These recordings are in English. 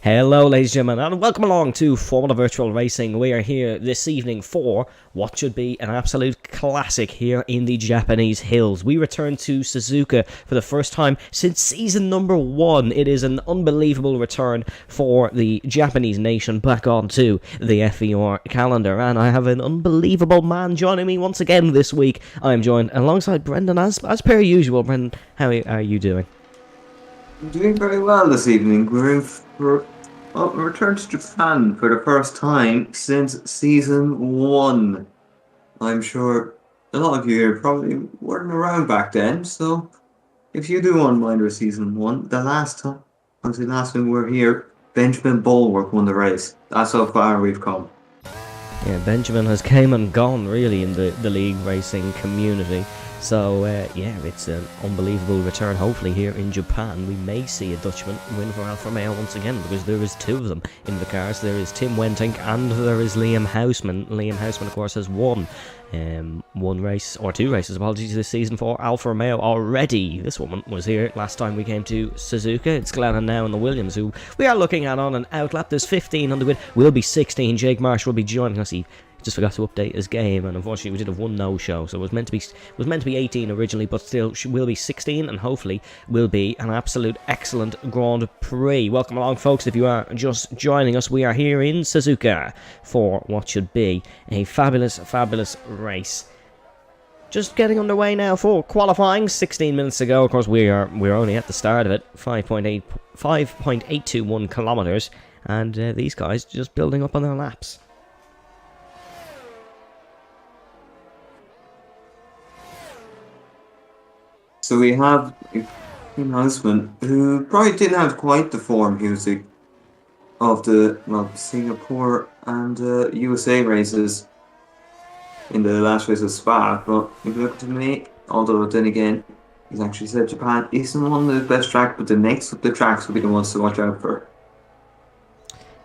Hello ladies and gentlemen, and welcome along to Formula Virtual Racing. We are here this evening for what should be an absolute classic here in the Japanese hills. We return to Suzuka for the first time since season number 1. It is an unbelievable return for the Japanese nation back onto the FVR calendar, and I have an unbelievable man joining me once again this week. I am joined alongside Brendan as per usual. Brendan, how are you doing? I'm doing very well this evening. We're in for a return to Japan for the first time since season 1. I'm sure a lot of you here probably weren't around back then, so if you do want to mind our season 1, the last time we were here, Benjamin Bulwark won the race. That's how far we've come. Yeah, Benjamin has came and gone really in the league racing community. So, yeah, it's an unbelievable return. Hopefully here in Japan we may see a Dutchman win for Alfa Romeo once again, because there is 2 of them in the cars. There is Tim Wentink and there is Liam Houseman. Liam Houseman, of course, has won 2 races, apologies, this season for Alfa Romeo already. This woman was here last time we came to Suzuka. It's Glennon now and the Williams, who we are looking at on an outlap. There's 15 on the grid, will be 16. Jake Marsh will be joining us. He just forgot to update his game, and unfortunately we did have 1 no-show, so it was meant to be 18 originally, but still will be 16, and hopefully will be an absolute excellent Grand Prix. Welcome along, folks. If you are just joining us, we are here in Suzuka for what should be a fabulous race. Just getting underway now for qualifying. 16 minutes ago, of course, we're only at the start of it. 5.821 kilometers, and these guys just building up on their laps. So we have Tim Houseman, who probably didn't have quite the form music of the Singapore and USA races in the last race of Spa, but if you look to me, although then again, he's actually said Japan isn't one of the best tracks, but the next of the tracks will be the ones to watch out for.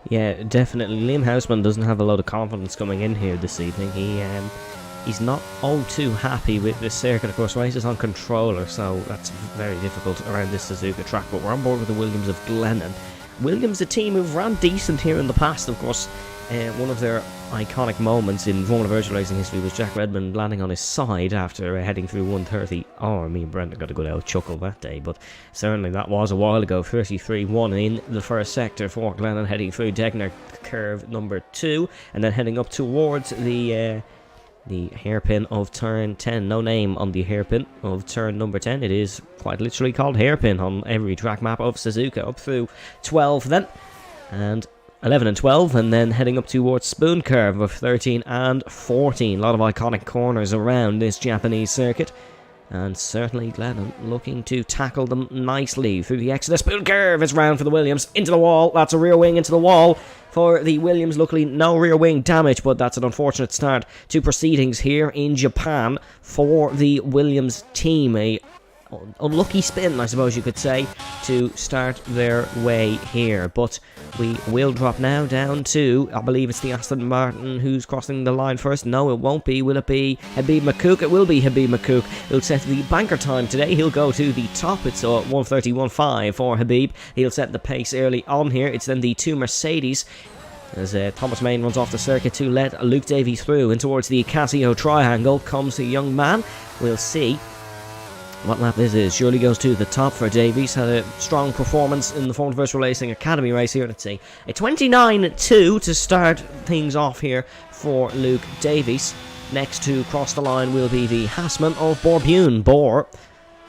Yeah, definitely. Liam Houseman doesn't have a lot of confidence coming in here this evening. He's not all too happy with this circuit. Of course, races on controller, so that's very difficult around this Suzuka track. But we're on board with the Williams of Glennon. Williams, a team who've ran decent here in the past. Of course, one of their iconic moments in Formula Virtual Racing history was Jack Redmond landing on his side after heading through 130. Oh, me and Brendan got a good old chuckle that day, but certainly that was a while ago. 33-1 in the first sector for Glennon, heading through Degner curve number 2, and then heading up towards the hairpin of turn 10. No name on the hairpin of turn number 10. It is quite literally called hairpin on every track map of Suzuka. Up through 12 then, and 11 and 12, and then heading up towards Spoon Curve of 13 and 14. A lot of iconic corners around this Japanese circuit, and certainly Glennon looking to tackle them nicely through the exit. The Spoon Curve is round for the Williams, into the wall. That's a rear wing into the wall for the Williams. Luckily no rear wing damage, but that's an unfortunate start to proceedings here in Japan for the Williams team. A unlucky spin, I suppose you could say, to start their way here. But we will drop now down to, I believe it's the Aston Martin who's crossing the line first. No, it won't be. Will it be Habib Makouk? It will be Habib Makouk. He'll set the banker time today. He'll go to the top. It's 1:31.5 for Habib. He'll set the pace early on here. It's then the 2 Mercedes, as Thomas Main runs off the circuit to let Luke Davies through. And towards the Casio triangle comes the young man. We'll see what lap this is. Surely goes to the top for Davies. Had a strong performance in the Formula Virtual Racing Academy race here. Let's see. A 29.2 to start things off here for Luke Davies. Next to cross the line will be the Hassman of Borbune. Bor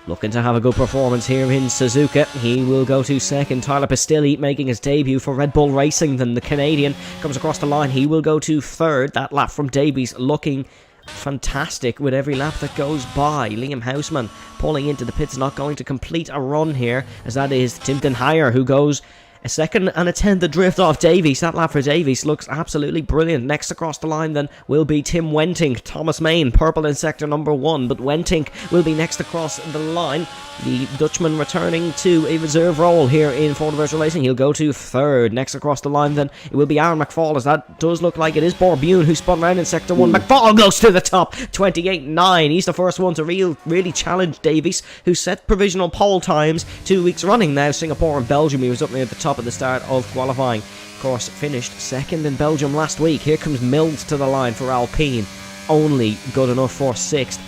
looking to have a good performance here in Suzuka. He will go to second. Tyler Pastilli making his debut for Red Bull Racing. Then the Canadian comes across the line. He will go to third. That lap from Davies looking fantastic with every lap that goes by. Liam Houseman pulling into the pits, not going to complete a run here, as that is Timton Heyer who goes a second and a 10th the drift off Davies. That lap for Davies looks absolutely brilliant. Next across the line then will be Tim Wentink. Thomas Main, purple in sector number 1, but Wentink will be next across the line. The Dutchman returning to a reserve role here in Ford Virtual Racing. He'll go to third. Next across the line then it will be Aaron McFall, as that does look like it is Borbune who spun round in sector 1. McFall goes to the top, 28.9. He's the first one to really challenge Davies, who set provisional pole times 2 weeks running now. Singapore and Belgium, he was up near the top at the start of qualifying. Of course, finished second in Belgium last week. Here comes Mills to the line for Alpine, only good enough for 6th.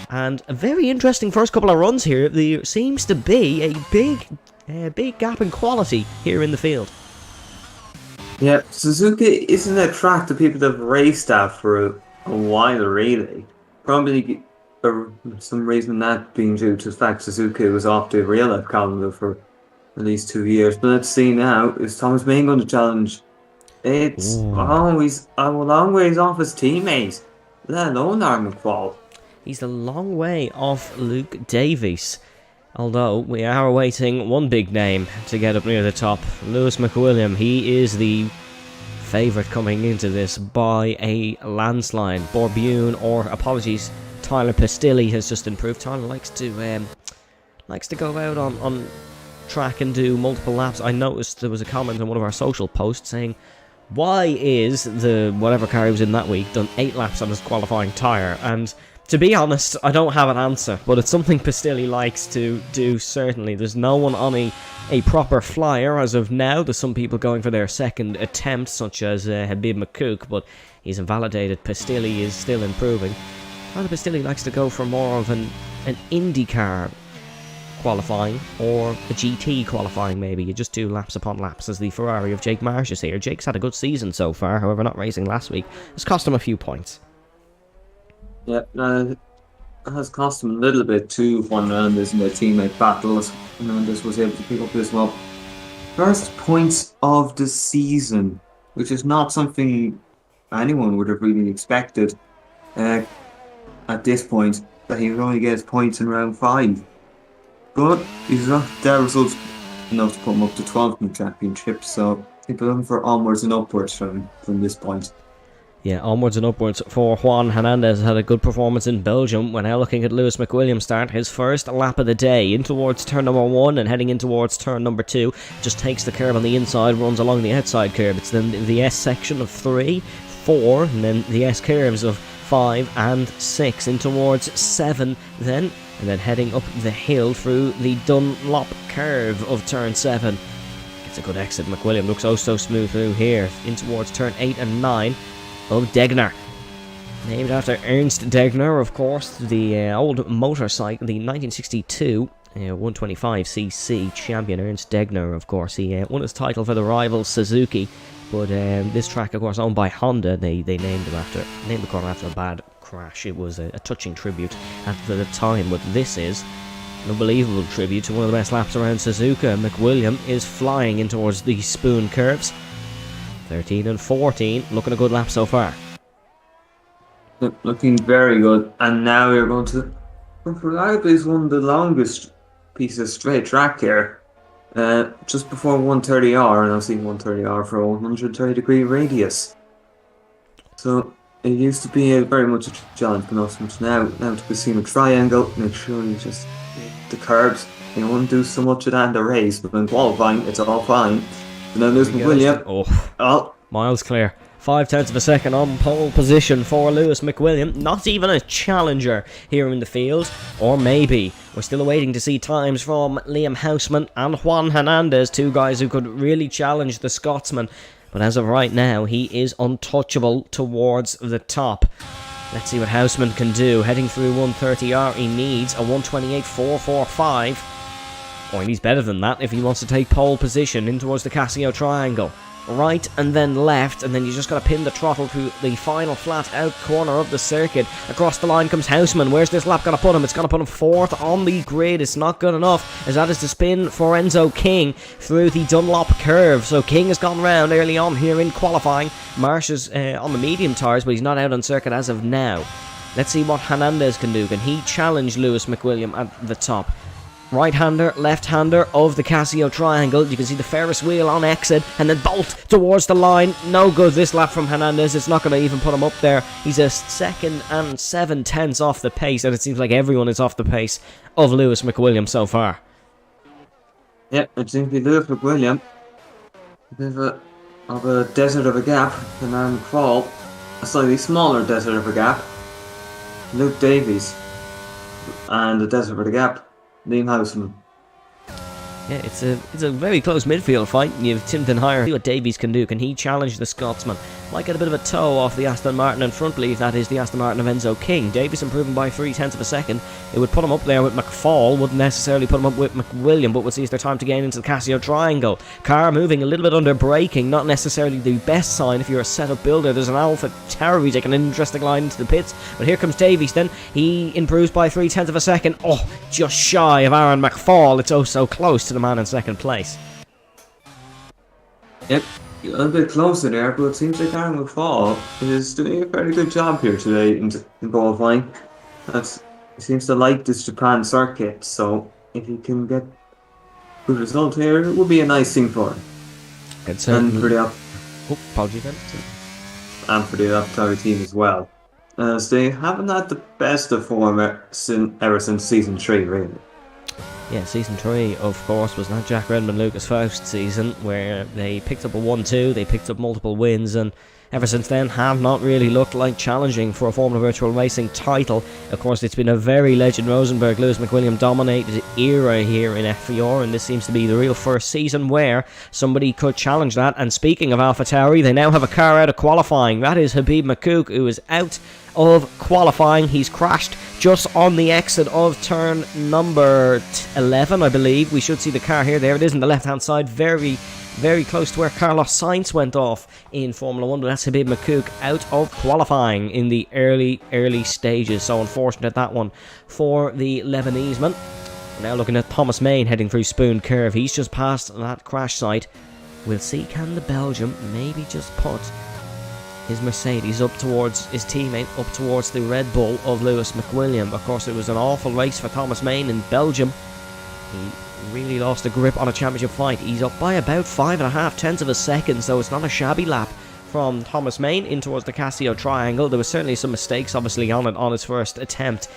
And a very interesting first couple of runs here. There seems to be a big gap in quality here in the field. Yeah, Suzuka isn't a track that people have raced at for a while, really. Probably for some reason that being due to the fact Suzuka was off the real life calendar for at least 2 years. But let's see now, is Thomas Main going to challenge? It's always a long ways off his teammates, let alone Aaron McFall. He's a long way off Luke Davies. Although we are awaiting one big name to get up near the top. Lewis McWilliam. He is the favourite coming into this by a landslide. Borbune, or apologies, Tyler Pastilli has just improved. Tyler likes to go out on track and do multiple laps. I noticed there was a comment on one of our social posts saying, why is the whatever car he was in that week done 8 laps on his qualifying tyre? And to be honest, I don't have an answer, but it's something Pastilli likes to do, certainly. There's no one on a proper flyer as of now. There's some people going for their second attempt, such as Habib McCook, but he's invalidated. Pastilli is still improving. Tyler Pastilli likes to go for more of an IndyCar qualifying, or a GT qualifying maybe. You just do laps upon laps, as the Ferrari of Jake Marsh is here. Jake's had a good season so far, however not racing last week. It's cost him a few points. Yeah, it has cost him a little bit too. Juan Hernandez in their teammate battles. Hernandez was able to pick up as well. First points of the season, which is not something anyone would have really expected at this point, that he would only get points in round 5. But he's not their results enough to put him up to 12th in the championship, so people are looking for onwards and upwards from this point. Yeah, onwards and upwards for Juan Hernandez. Had a good performance in Belgium. We're now looking at Lewis McWilliam start his first lap of the day, in towards turn number 1 and heading in towards turn number 2. Just takes the curve on the inside, runs along the outside curve. It's then the S section of 3, 4, and then the S curves of 5 and 6 in towards 7 then, and then heading up the hill through the Dunlop curve of turn 7. Gets a good exit. McWilliam looks oh so smooth through here, in towards turn 8 and 9 of Degner. Named after Ernst Degner, of course, the old motorcycle, the 1962 125cc champion Ernst Degner, of course. He won his title for the rival Suzuki, but this track, of course, owned by Honda. They named the car after a bad crash. It was a touching tribute at the time, but this is an unbelievable tribute to one of the best laps around Suzuka. McWilliam is flying in towards the spoon curves. 13 and 14, looking a good lap so far. Looking very good, and now we're going to reliably is one of the longest pieces of straight track here. Just before 130R, and I've seen 130R for a 130 degree radius. So it used to be very much a challenge, but not so much now. Now to see a triangle, make sure you just the curbs. You won't do so much of that in the race, but in qualifying, it's all fine. And now there's McWilliam. Oh, miles clear. 0.5 of a second on pole position for Lewis McWilliam. Not even a challenger here in the field. Or maybe. We're still waiting to see times from Liam Houseman and Juan Hernandez, 2 guys who could really challenge the Scotsman. But as of right now, he is untouchable towards the top. Let's see what Houseman can do. Heading through 130R, he needs a 128.445. Or he needs better than that if he wants to take pole position in towards the Casio Triangle. right and then left, and then you just got to pin the throttle to the final flat out corner of the circuit. Across the line comes Houseman. Where's this lap going to put him? It's going to put him 4th on the grid. It's not good enough, as that is to spin for Enzo King through the Dunlop curve. So King has gone round early on here in qualifying. Marsh is on the medium tyres, but he's not out on circuit as of now. Let's see what Hernandez can do. Can he challenge Lewis McWilliam at the top? Right-hander, left-hander of the Casio triangle. You can see the Ferris wheel on exit, and then bolt towards the line. No good this lap from Hernandez. It's not going to even put him up there. He's a 2nd and 7/10 off the pace, and it seems like everyone is off the pace of Lewis McWilliam so far. Yep, it seems to be Lewis McWilliam. A bit of a desert of a gap. The man McFall, a slightly smaller desert of a gap. Luke Davies, and the desert of a gap. Liam Houseman. Yeah, it's a very close midfield fight. You have Tim Denhire. See what Davies can do. Can he challenge the Scotsman? Might get a bit of a toe off the Aston Martin in front, believe that is the Aston Martin of Enzo King. Davies improving by 0.3 of a second. It would put him up there with McFall. Wouldn't necessarily put him up with McWilliam, but we'll see if there's time to gain into the Casio triangle. Car moving a little bit under braking. Not necessarily the best sign if you're a setup builder. There's an Alpha Tower taking an interesting line into the pits. But here comes Davies then. He improves by 0.3 of a second. Oh, just shy of Aaron McFall. It's oh so close to the man in second place. Yep, a little bit closer there, but it seems like Aaron McFall is doing a very good job here today in qualifying. He seems to like this Japan circuit, so if he can get good result here, it would be a nice thing for him. And for the apologies then. And for the AlphaTauri team as well, as they haven't had the best of form ever since season 3, really. Yeah, season 3, of course, was not Jack Redmond, Lucas Faust season, where they picked up a 1-2, they picked up multiple wins, and ever since then have not really looked like challenging for a Formula Virtual Racing title. Of course, it's been a very Legend Rosenberg, Lewis McWilliam dominated era here in FVR, and this seems to be the real first season where somebody could challenge that. And speaking of AlphaTauri, they now have a car out of qualifying. That is Habib Makouk, who is out of qualifying. He's crashed just on the exit of turn number 11, I believe. We should see the car here. There it is on the left-hand side, very close to where Carlos Sainz went off in Formula 1, but that's Habib Makouk out of qualifying in the early stages. So unfortunate that one for the Lebanese man. Now looking at Thomas Main heading through Spoon Curve. He's just past that crash site. We'll see, can the Belgium maybe just put his Mercedes up towards his teammate, up towards the Red Bull of Lewis McWilliam. Of course, it was an awful race for Thomas Main in Belgium. He really lost a grip on a championship fight. He's up by about 5.5 of a second, so it's not a shabby lap from Thomas Main in towards the Casio triangle. There was certainly some mistakes, obviously, on it on his first attempt.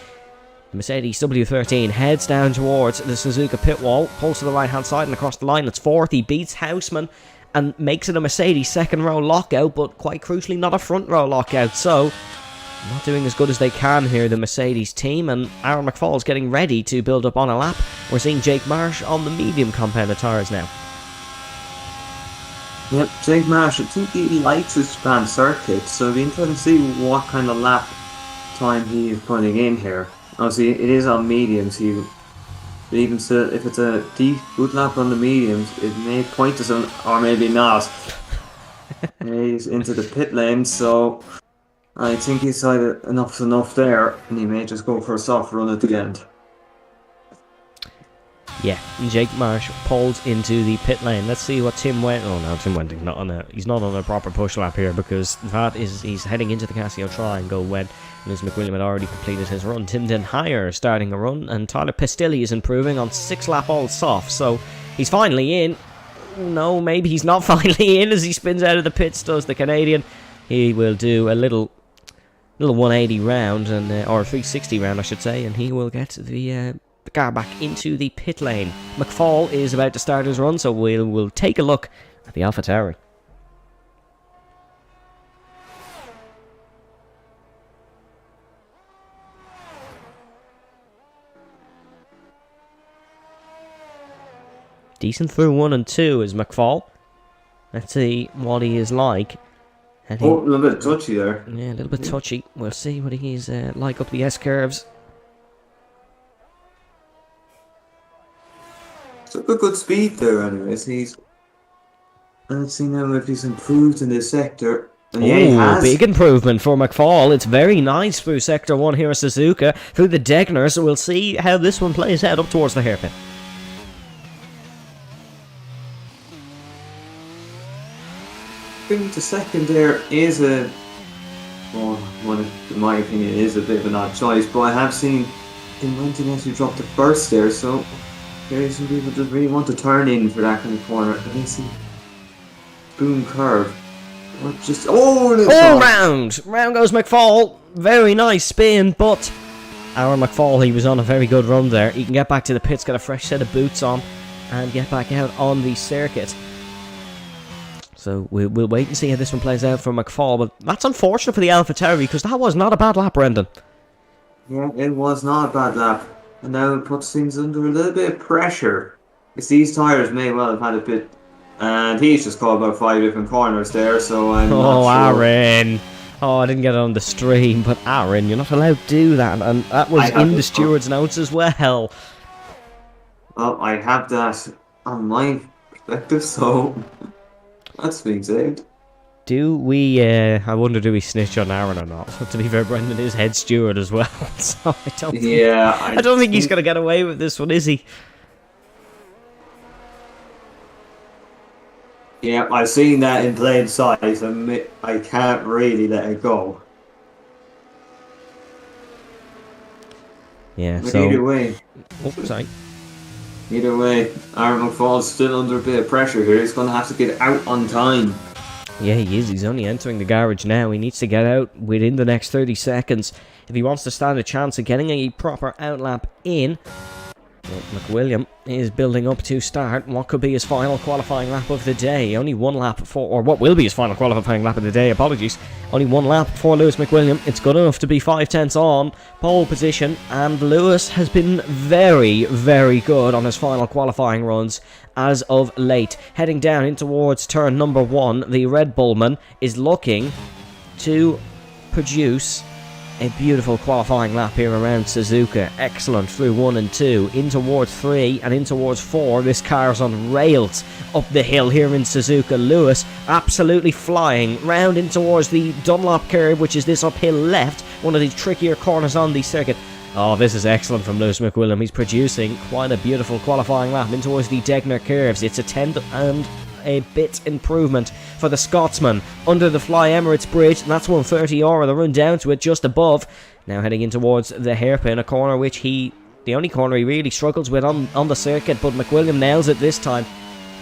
The Mercedes W13 heads down towards the Suzuka pit wall, pulls to the right-hand side and across the line. It's 4th. He beats Houseman and makes it a Mercedes second row lockout, but quite crucially not a front row lockout. So not doing as good as they can here, the Mercedes team, and Aaron McFall is getting ready to build up on a lap. We're seeing Jake Marsh on the medium compounded tyres now. Yep, Jake Marsh, I think he likes his Japan circuit, so it'll be interesting to see what kind of lap time he is putting in here. Obviously, it is on mediums. Even so, if it's a deep good lap on the mediums, it may point to some, or maybe not. He's into the pit lane, so I think he's decided enough's enough there, and he may just go for a soft run at the end. Yeah, Jake Marsh pulls into the pit lane. Let's see what Tim Went. Oh no, Tim Wenting's not on a. He's not on a proper push lap here, because that is he's heading into the Casio triangle when Lewis McWilliam had already completed his run. Tim Denhire starting a run, and Tyler Pestilli is improving on 6-lap all soft, so he's finally in. No, maybe he's not finally in as he spins out of the pits. Does the Canadian? He will do a little 180 round and or 360 round, I should say, and he will get the car back into the pit lane. McFall is about to start his run, so we'll take a look at the AlphaTauri. Decent through 1 and 2 is McFall. Let's see what he is like. A little bit touchy there. Yeah, a little bit touchy. We'll see what he's like up the S-curves. Took a good speed there anyways. Let's see now if he's improved in this sector. And yeah, he Oh, has. big improvement for McFall. It's very nice through Sector 1 here at Suzuka, through the Degner, so we'll see how this one plays out up towards the hairpin. Being to second there is a, well, in my opinion, it is a bit of an odd choice, but I have seen him Wenting actually drop the first there, so there are some people that really want to turn in for that kind of corner. And they see boom curve. Or just, All round! Round goes McFall. Very nice spin, but Aaron McFall, he was on a very good run there. He can get back to the pits, get a fresh set of boots on, and get back out on the circuit. So we'll wait and see how this one plays out for McFall, but that's unfortunate for the AlphaTauri because that was not a bad lap, Brendan. Yeah, it was not a bad lap. And now it puts things under a little bit of pressure. Because these tyres may well have had a bit. And he's just caught about 5 different corners there, so I'm not sure. Aaron. Oh, I didn't get it on the stream, but Aaron, you're not allowed to do that. And that was in the steward's notes as well. Well, I have that on my perspective, so that's being saved. Do we, I wonder, do we snitch on Aaron or not? To be fair, Brendan is head steward as well, so I don't think he's going to get away with this one, is he? Yeah, I've seen that in plain sight, and I can't really let it go. Yeah, but so... either way... Oh, sorry. Either way, Aaron McFall's still under a bit of pressure here. He's going to have to get out on time. Yeah, he is. He's only entering the garage now. He needs to get out within the next 30 seconds if he wants to stand a chance of getting a proper outlap in. Well, McWilliam is building up to start what could be his final qualifying lap of the day. Only one lap for, or what will be his final qualifying lap of the day, apologies. Only one lap for Lewis McWilliam. It's good enough to be 5/10 on pole position, and Lewis has been very, very good on his final qualifying runs as of late. Heading down in towards turn number 1, the Red Bullman is looking to produce a beautiful qualifying lap here around Suzuka. Excellent through 1 and 2, in towards 3 and in towards 4. This car's on rails up the hill here in Suzuka. Lewis absolutely flying round in towards the Dunlop curve, which is this uphill left, one of the trickier corners on the circuit. Oh, this is excellent from Lewis McWilliam. He's producing quite a beautiful qualifying lap in towards the Degner curves. It's a 10th and a bit improvement for the Scotsman under the Fly Emirates Bridge, and that's 130R, the run down to it just above. Now heading in towards the hairpin, a corner which the only corner he really struggles with on the circuit, but McWilliam nails it this time.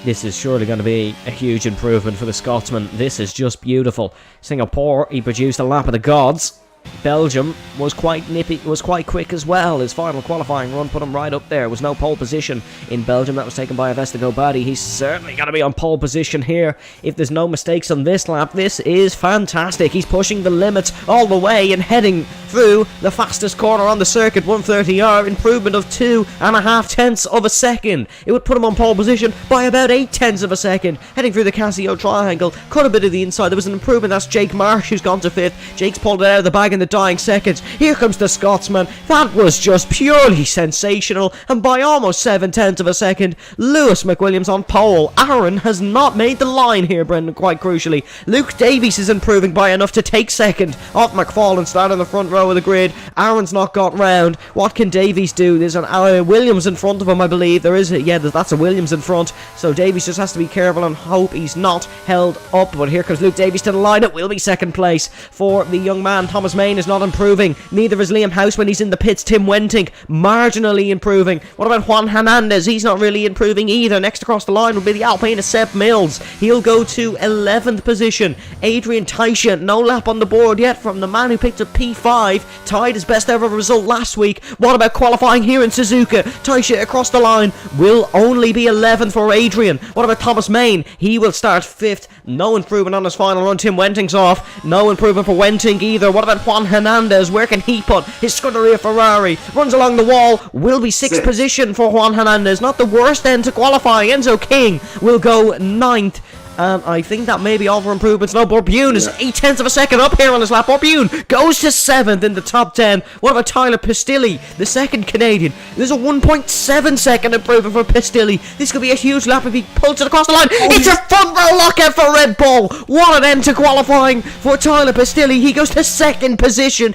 This is surely going to be a huge improvement for the Scotsman. This is just beautiful. Singapore, he produced a lap of the gods. Belgium was quite nippy, was quite quick as well. His final qualifying run put him right up there. There was no pole position in Belgium. That was taken by Avesta Badi. He's certainly going to be on pole position here. If there's no mistakes on this lap, this is fantastic. He's pushing the limits all the way and heading through the fastest corner on the circuit. 130R, improvement of 2.5 tenths of a second. It would put him on pole position by about 8 tenths of a second. Heading through the Casio triangle, cut a bit of the inside. There was an improvement. That's Jake Marsh who's gone to 5th. Jake's pulled it out of the bag in the dying seconds. Here comes the Scotsman. That was just purely sensational, and by almost 7 tenths of a second, Lewis McWilliams on pole. Aaron has not made the line here, Brendan, quite crucially. Luke Davies is improving by enough to take second off McFall and start on the front row of the grid. Aaron's not got round. What can Davies do? There's an Williams in front of him, I believe. That's a Williams in front, so Davies just has to be careful and hope he's not held up. But here comes Luke Davies to the line. It will be second place for the young man. Thomas Main is not improving. Neither is Liam House when he's in the pits. Tim Wenting marginally improving. What about Juan Hernandez? He's not really improving either. Next across the line will be the Alpine of Seb Mills. He'll go to 11th position. Adrian Taisha, no lap on the board yet from the man who picked up P5. Tied his best ever result last week. What about qualifying here in Suzuka? Taisha across the line will only be 11th for Adrian. What about Thomas Main? He will start 5th. No improvement on his final run. Tim Wenting's off. No improvement for Wenting either. What about Juan Hernandez? Where can he put his Scuderia Ferrari? Runs along the wall. Will be 6th position for Juan Hernandez. Not the worst end to qualifying. Enzo King will go 9th. And I think that may be all for improvements. No, Borbune is 0.8 of a second up here on his lap. Borbune goes to 7th in the top 10. What about Tyler Pistilli, the second Canadian? There's a 1.7 second improvement for Pistilli. This could be a huge lap if he pulls it across the line. It's a front row lockout for Red Bull. What an end to qualifying for Tyler Pistilli. He goes to 2nd position.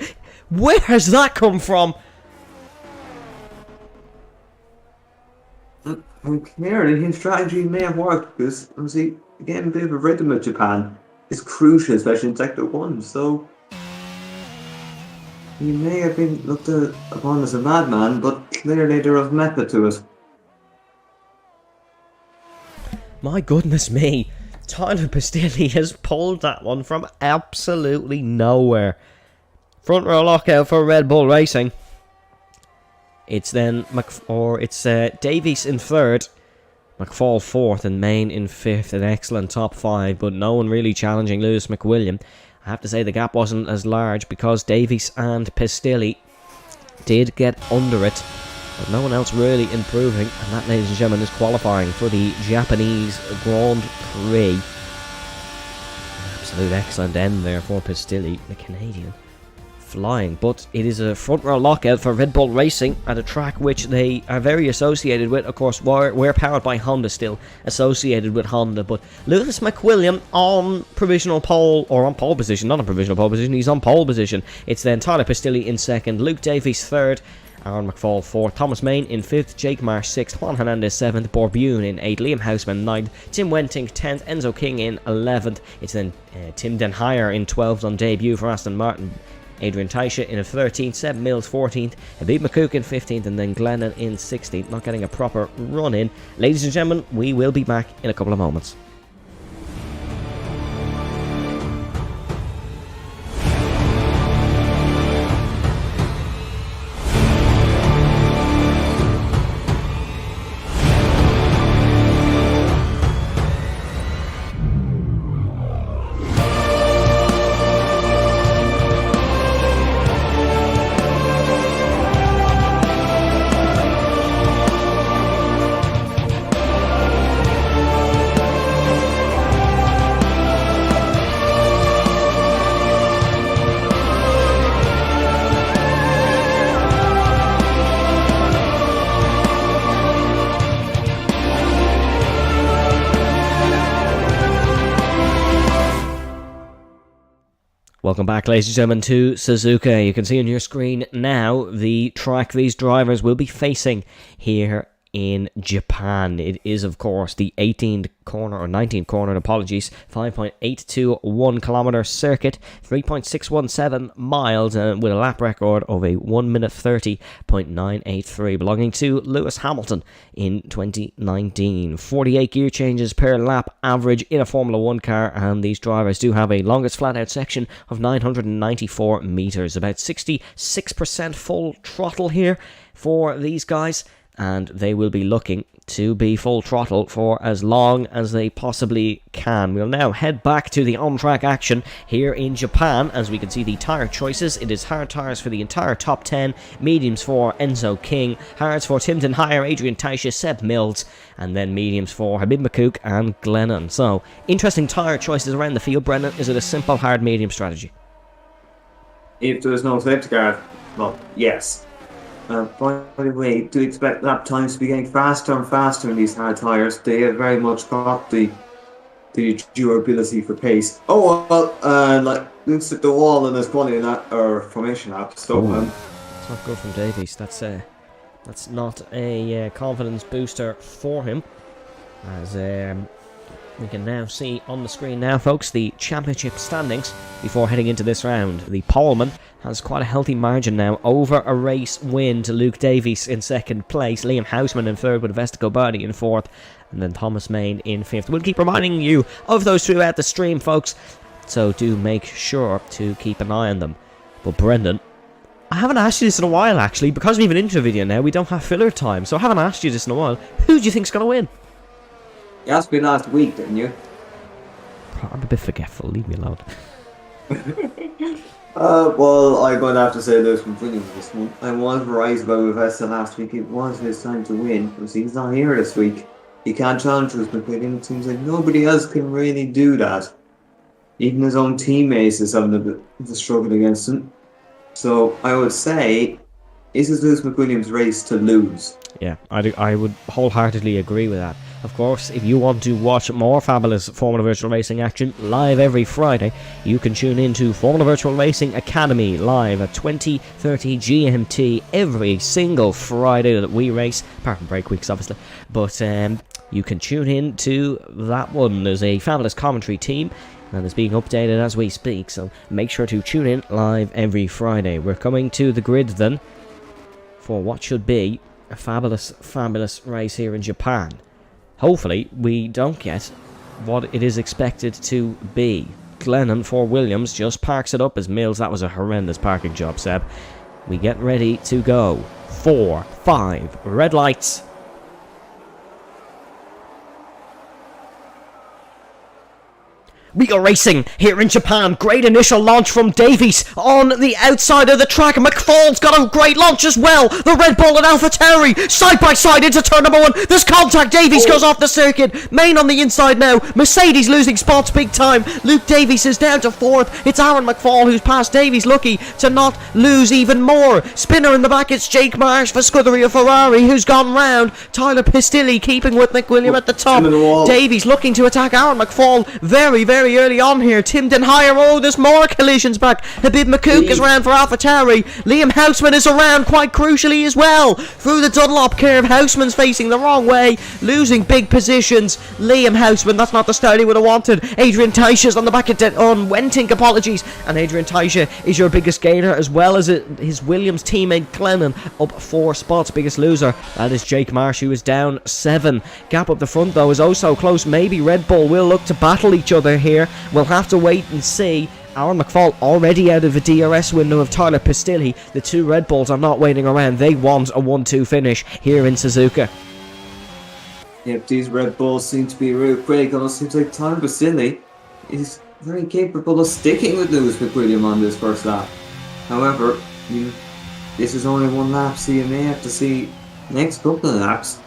Where has that come from? Clearly, his strategy may have worked because, obviously, getting a bit of a rhythm of Japan is crucial, especially in Sector 1. So, he may have been looked upon as a madman, but clearly there was method to it. My goodness me. Tyler Pistilli has pulled that one from absolutely nowhere. Front row lockout for Red Bull Racing. It's then Davies in 3rd, McFall 4th, and Main in 5th. An excellent top 5, but no one really challenging Lewis McWilliam. I have to say the gap wasn't as large because Davies and Pistilli did get under it, but no one else really improving. And that, ladies and gentlemen, is qualifying for the Japanese Grand Prix. An absolute excellent end there for Pistilli, the Canadian. Flying, but it is a front row lockout for Red Bull Racing at a track which they are very associated with. Of course, we're powered by Honda, still associated with Honda, but Lewis McWilliam on provisional pole, or on pole position, not on provisional pole position, he's on pole position. It's then Tyler Pistilli in 2nd, Luke Davies 3rd, Aaron McFall 4th, Thomas Main in 5th, Jake Marsh 6th, Juan Hernandez 7th, Borbune in 8th, Liam Houseman 9th, Tim Wenting 10th, Enzo King in 11th. It's then Tim Den Heyer in 12th on debut for Aston Martin. Adrian Taisha in a 13th, Seb Mills 14th, Habib McCook in 15th, and then Glennon in 16th, not getting a proper run in. Ladies and gentlemen, we will be back in a couple of moments. Welcome back, ladies and gentlemen, to Suzuka. You can see on your screen now the track these drivers will be facing here in Japan. It is, of course, the 18th corner, or 19th corner, apologies, 5.821 kilometer circuit, 3.617 miles, and with a lap record of a 1 minute 30.983, belonging to Lewis Hamilton in 2019. 48 gear changes per lap average in a Formula 1 car, and these drivers do have a longest flat out section of 994 meters, about 66% full throttle here for these guys, and they will be looking to be full throttle for as long as they possibly can. We'll now head back to the on-track action here in Japan. As we can see the tyre choices, it is hard tyres for the entire top 10, mediums for Enzo King, hards for Tim Den Heyer, Adrian Taisha, Seb Mills, and then mediums for Habib McCook and Glennon. So, interesting tyre choices around the field, Brendan. Is it a simple hard-medium strategy? If there was no safety guard, well, yes. By the way, do expect lap times to be getting faster and faster in these hard tyres. They have very much got the durability for pace. Oh, well, like, looks at the wall in this quality in that, or formation lap. So, it's not good from Davies. That's not a confidence booster for him. As we can now see on the screen now, folks, the championship standings before heading into this round. The poleman has quite a healthy margin now over a race win to Luke Davies in second place, Liam Houseman in third with Vesta Bardi in fourth, and then Thomas Main in fifth. We'll keep reminding you of those throughout the stream, folks, so do make sure to keep an eye on them. But Brendan, I haven't asked you this in a while, actually. Because we've an intro video now, we don't have filler time, so I haven't asked you this in a while. Who do you think's going to win? You asked me last week, didn't you? I'm a bit forgetful, leave me alone. Well, I'm going to have to say Lewis from winning this one. I was right about Vesta last week. It was his time to win, because he's not here this week. he can't challenge Lewis McWilliams. It seems like nobody else can really do that. Even his own teammates is having a bit of a struggle against him. So I would say, is this Lewis McWilliams' race to lose? Yeah, I would wholeheartedly agree with that. Of course, if you want to watch more fabulous Formula Virtual Racing action live every Friday, you can tune in to Formula Virtual Racing Academy live at 20:30 GMT every single Friday that we race, apart from break weeks obviously. But you can tune in to that one. There's a fabulous commentary team and it's being updated as we speak, so make sure to tune in live every Friday. We're coming to the grid then for what should be a fabulous race here in Japan. Hopefully we don't get what it is expected to be. Glennon for Williams just parks it up as Mills. That was a horrendous parking job, Seb. We get ready to go. 4, 5, red lights. We are racing here in Japan. Great initial launch from Davies on the outside of the track. McFall's got a great launch as well. The Red Bull and AlphaTauri side by side into turn number 1. There's contact. Davies goes off the circuit. Main on the inside now. Mercedes losing spots big time. Luke Davies is down to 4th. It's Aaron McFall who's passed Davies. Lucky to not lose even more. Spinner in the back. It's Jake Marsh for Scuderia Ferrari who's gone round. Tyler Pistilli keeping with Nick William at the top. Davies looking to attack Aaron McFall very early on here. Tim Denhire, oh, there's more collisions back. Habib McCook is around for AlphaTauri. Liam Houseman is around quite crucially as well. Through the Dunlop curve, Houseman's facing the wrong way, losing big positions. Liam Houseman, that's not the start he would have wanted. Adrian Taisha's on the back of Wentink, apologies. And Adrian Taisha is your biggest gainer, as well as his Williams teammate Glennon up 4 spots. Biggest loser, that is Jake Marsh, who is down 7. Gap up the front though is oh so close. Maybe Red Bull will look to battle each other here. We'll have to wait and see. Aaron McFall already out of the DRS window of Tyler Pistilli. The 2 Red Bulls are not waiting around. They want a 1-2 finish here in Suzuka. Yep, these Red Bulls seem to be real quick, and it seems like Tyler Pistilli is very capable of sticking with Lewis McWilliams on this first lap. However, this is only 1 lap, so you may have to see next couple of laps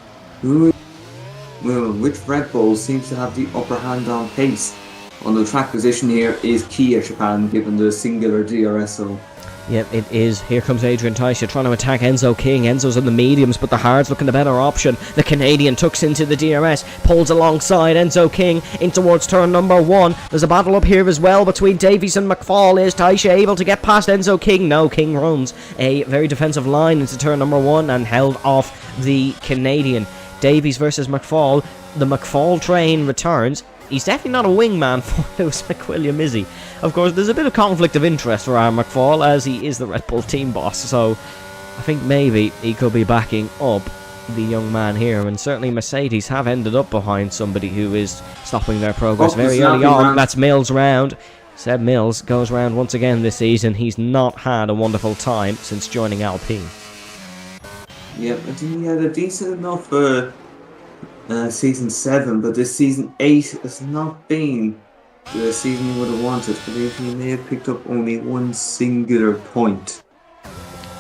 which Red Bull seems to have the upper hand on pace. On the track position here is key at Japan, given the singular DRS zone. Yep, it is. Here comes Adrian Taisha trying to attack Enzo King. Enzo's in the mediums, but the hard's looking the better option. The Canadian tucks into the DRS, pulls alongside Enzo King in towards turn number 1. There's a battle up here as well between Davies and McFall. Is Taisha able to get past Enzo King? No, King runs a very defensive line into turn number 1 and held off the Canadian. Davies versus McFall. The McFall train returns. He's definitely not a wingman for Lewis McWilliams, is he? Of course, there's a bit of conflict of interest for Aaron McFall, as he is the Red Bull team boss, so I think maybe he could be backing up the young man here, and certainly Mercedes have ended up behind somebody who is stopping their progress very early on. That's Mills round. Seb Mills goes round once again this season. He's not had a wonderful time since joining Alpine. Yep, I think he had a decent enough season 7, but this season 8 has not been the season he would have wanted. I believe he may have picked up only 1 singular point.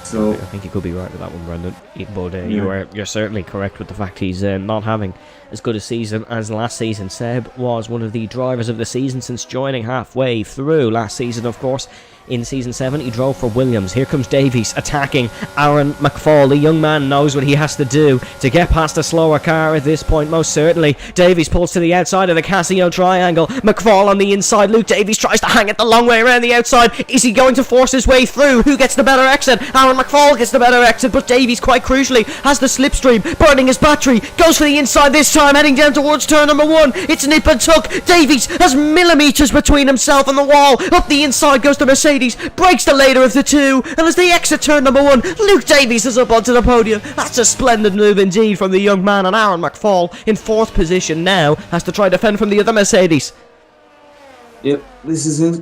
So I think you could be right with that one, Brendan. But you're certainly correct with the fact he's not having as good a season as last season. Seb was one of the drivers of the season since joining halfway through last season, of course. In Season 7, he drove for Williams. Here comes Davies attacking Aaron McFall. The young man knows what he has to do to get past a slower car at this point, most certainly. Davies pulls to the outside of the Casio triangle. McFall on the inside. Luke Davies tries to hang it the long way around the outside. Is he going to force his way through? Who gets the better exit? Aaron McFall gets the better exit, but Davies, quite crucially, has the slipstream, burning his battery. Goes for the inside this time, heading down towards turn number 1. It's nip and tuck. Davies has millimetres between himself and the wall. Up the inside goes the Mercedes. Breaks the later of the 2, and as they exit turn number 1, Luke Davies is up onto the podium. That's a splendid move indeed from the young man, and Aaron McFall in 4th position now has to try to defend from the other Mercedes. Yep, this is his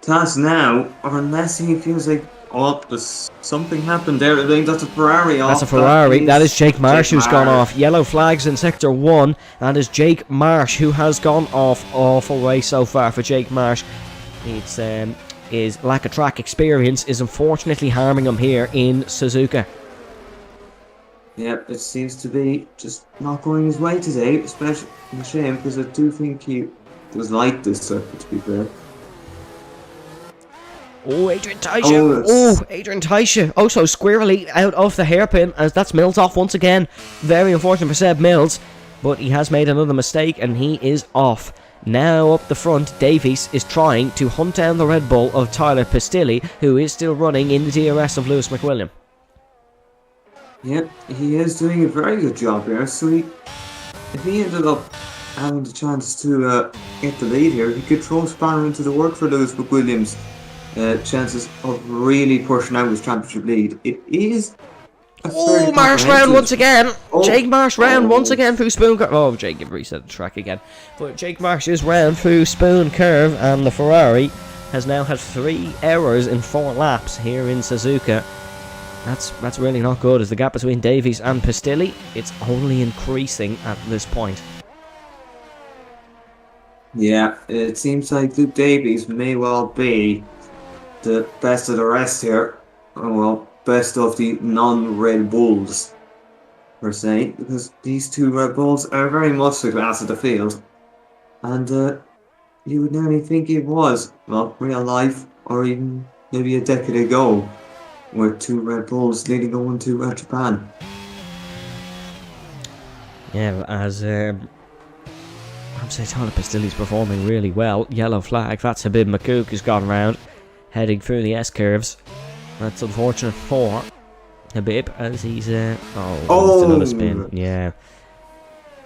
task now, or unless he feels like, oh, there's something happened there. I think that's a Ferrari off. That's a Ferrari. That is Jake Marsh who's gone off. Yellow flags in sector 1. That is Jake Marsh who has gone off. Awful race so far for Jake Marsh. It's his lack of track experience is unfortunately harming him here in Suzuka. Yep, it seems to be just not going his way today, especially a shame because I do think he was like this circuit, to be fair. Oh, Adrian Taisha. Oh, Oh, it's, Adrian Taisha. Oh, so squarely out of the hairpin as that's Mills off once again. Very unfortunate for Seb Mills, but he has made another mistake and he is off. Now up the front, Davies is trying to hunt down the Red Bull of Tyler Pistilli, who is still running in the DRS of Lewis McWilliam. yep, he is doing a very good job here. So if he ended up having the chance to get the lead here, he could throw spanner into the work for Lewis McWilliams. Chances of really pushing out his championship lead. It is a Oh, fairly Marsh round once again. Oh, Jake Marsh round once oh. again through Spoon Curve. Oh, Jake reset the track again. But Jake Marsh is round through Spoon Curve, and the Ferrari has now had 3 errors in 4 laps here in Suzuka. That's really not good, as the gap between Davies and Pistilli, it's only increasing at this point. Yeah, it seems like Luke Davies may well be the best of the rest here. Oh, well, best of the non-Red Bulls, per se, because these 2 Red Bulls are very much the class of the field. And you would nearly think it was, well, real life, or even maybe a decade ago, with 2 Red Bulls leading on to Japan. Yeah, as I'd say Tyler Pistilli's performing really well. Yellow flag, that's Habib Makouk who's gone round, heading through the S-curves. That's unfortunate for Habib, as he's missed another spin. Yeah.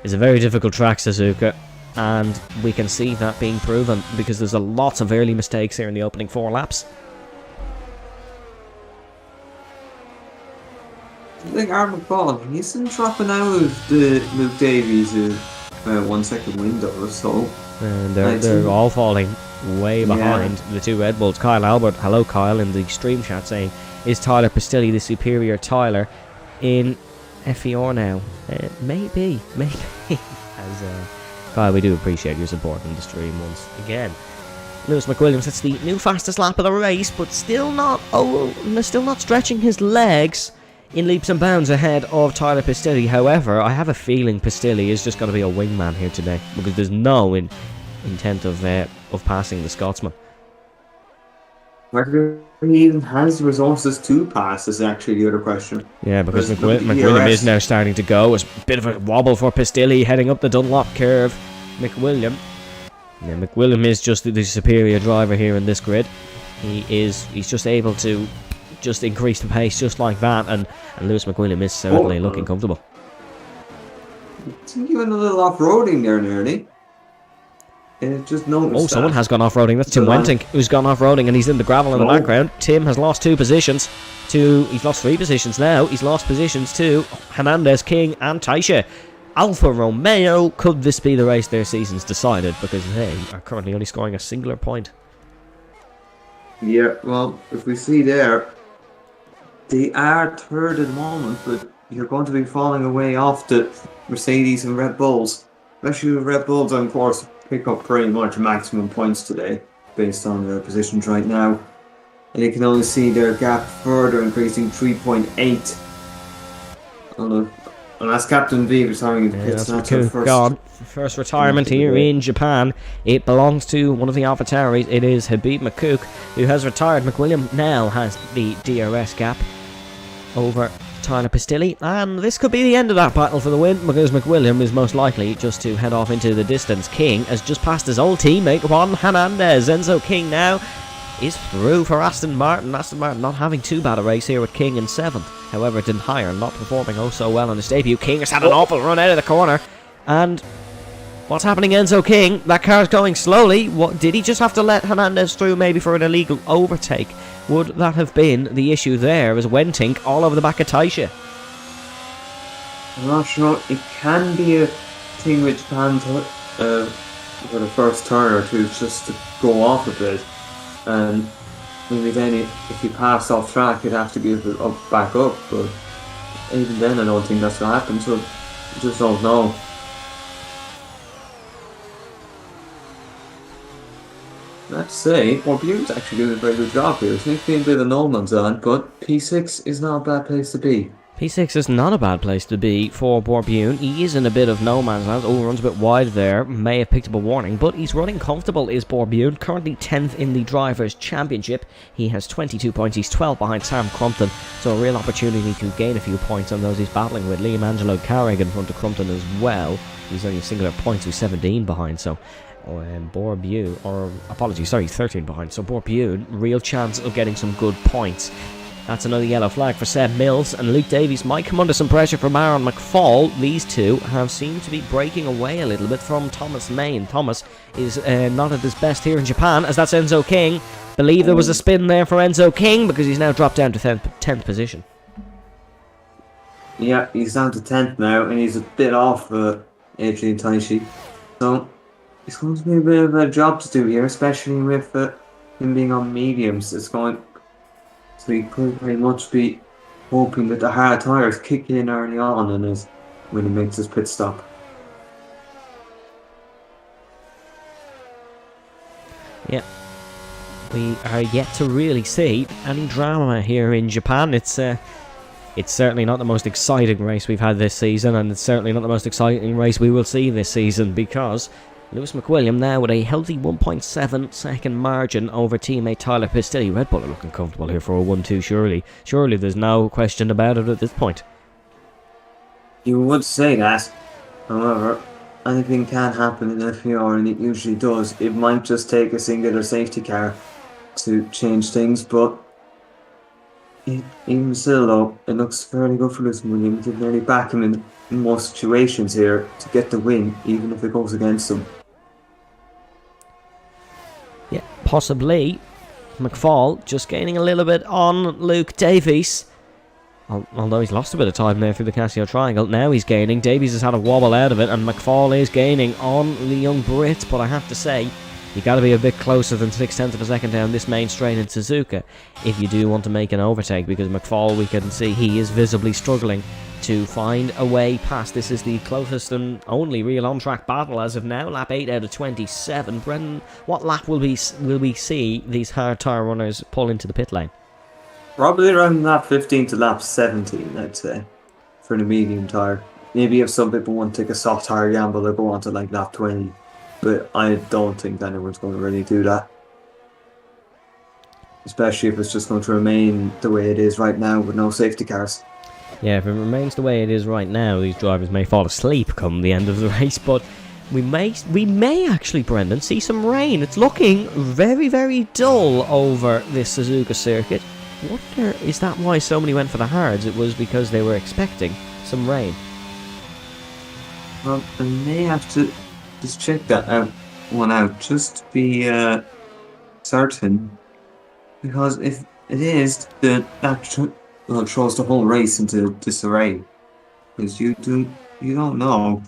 It's a very difficult track, Suzuka, and we can see that being proven because there's a lot of early mistakes here in the opening 4 laps. I think Aaron McFall, he's been dropping out of the Luke Davies 1 second window or so. And they're all falling way behind the 2 Red Bulls. Kyle Albert, hello Kyle, in the stream chat saying, is Tyler Pistilli the superior Tyler in FVR now? Maybe. As Kyle, we do appreciate your support in the stream once again. Lewis McWilliams, that's the new fastest lap of the race, but still not stretching his legs in leaps and bounds ahead of Tyler Pistilli. However, I have a feeling Pistilli is just going to be a wingman here today, because there's no intent of passing the Scotsman. Whether he even has the resources to pass is actually the other question. Yeah, because McWilliam is now starting to go. It's a bit of a wobble for Pistilli heading up the Dunlop curve. McWilliam is just the superior driver here in this grid. He's just able to just increase the pace just like that, and Lewis McWilliam is certainly looking comfortable. I think you went a little off-roading there nearly. Just noticed someone has gone off-roading. That's Tim Wenting who's gone off-roading, and he's in the gravel in the background. Tim has lost 2 positions. He's lost 3 positions now. He's lost positions to Hernandez, King and Taisha. Alfa Romeo, could this be the race their season's decided, because they are currently only scoring a singular point. Yeah, well, if we see there, they are third at the moment, but you're going to be falling away off the Mercedes and Red Bulls. Especially the Red Bulls, of course, pick up pretty much maximum points today, based on their positions right now. And you can only see their gap further increasing, 3.8. Unless Captain V was having first retirement here in Japan. It belongs to one of the AlphaTauris. It is Habib Makouk, who has retired. McWilliam now has the DRS gap over Tyler Pistilli, and this could be the end of that battle for the win, because McWilliam is most likely just to head off into the distance. King has just passed his old teammate Juan Hernandez. Enzo King now is through for Aston Martin. Aston Martin not having too bad a race here with King in 7th. However, Den Hire not performing so well on his debut. King has had an awful run out of the corner. And what's happening, Enzo King? That car's going slowly. What did he just have to let Hernandez through maybe for an illegal overtake? Would that have been the issue there, as Wentink all over the back of Taisha? I'm not sure. It can be a thing with Japan for the first turn or two, just to go off a bit. And maybe then if you pass off track, you'd have to give it back up. But even then, I don't think that's going to happen, so I just don't know. Let's say, Bute's actually doing a very good job here. It's nicknamed a bit of no man's land, but P6 is not a bad place to be. P6 is not a bad place to be for Borbune. He is in a bit of no man's land. Oh, runs a bit wide there. May have picked up a warning, but he's running comfortable, is Borbune. Currently 10th in the Drivers' Championship. He has 22 points. He's 12 behind Sam Crumpton, so a real opportunity to gain a few points on those he's battling with. Liam Angelo Carrick in front of Crumpton as well. He's only a singular point, so he's 17 behind, so... Borbune, or apologies, sorry, 13 behind. So Borbune, real chance of getting some good points. That's another yellow flag for Seb Mills, and Luke Davies might come under some pressure from Aaron McFall. These two have seemed to be breaking away a little bit from Thomas Main. Thomas is not at his best here in Japan, as that's Enzo King. Believe there was a spin there for Enzo King, because he's now dropped down to 10th position. Yeah, he's down to 10th now, and he's a bit off Adrian Taishi. So, it's going to be a bit of a job to do here, especially with him being on mediums. So he could very much be hoping that the hard tyres kick in early on when he makes his pit stop. Yeah. We are yet to really see any drama here in Japan. It's certainly not the most exciting race we've had this season, and it's certainly not the most exciting race we will see this season, because Lewis McWilliam now with a healthy 1.7 second margin over teammate Tyler Pistilli. Red Bull are looking comfortable here for a 1-2, surely. Surely there's no question about it at this point. You would say that. However, anything can happen in FVR, and it usually does. It might just take a singular safety car to change things, but even still though, it looks fairly good for Lewis McWilliam. He can nearly back him in most situations here to get the win, even if it goes against him. Yeah, possibly. McFall just gaining a little bit on Luke Davies. Although he's lost a bit of time there through the Casio Triangle. Now he's gaining. Davies has had a wobble out of it, and McFall is gaining on the young Brit. But I have to say, you got to be a bit closer than 0.6 of a second down this main straight in Suzuka if you do want to make an overtake, because McFall, we can see he is visibly struggling to find a way past. This is the closest and only real on-track battle as of now. Lap 8 out of 27. Brendan, what lap will we see these hard tyre runners pull into the pit lane? Probably around lap 15 to lap 17, I'd say, for the medium tyre. Maybe if some people want to take a soft tyre gamble, they'll go on to like lap 20. But I don't think anyone's going to really do that. Especially if it's just going to remain the way it is right now with no safety cars. Yeah, if it remains the way it is right now, these drivers may fall asleep come the end of the race, but we may actually, Brendan, see some rain. It's looking very, very dull over this Suzuka circuit. Wonder, is that why so many went for the hards? It was because they were expecting some rain. Well, I may have to just check that one out, just to be certain. Because if it is, that throws the whole race into disarray. Because you don't know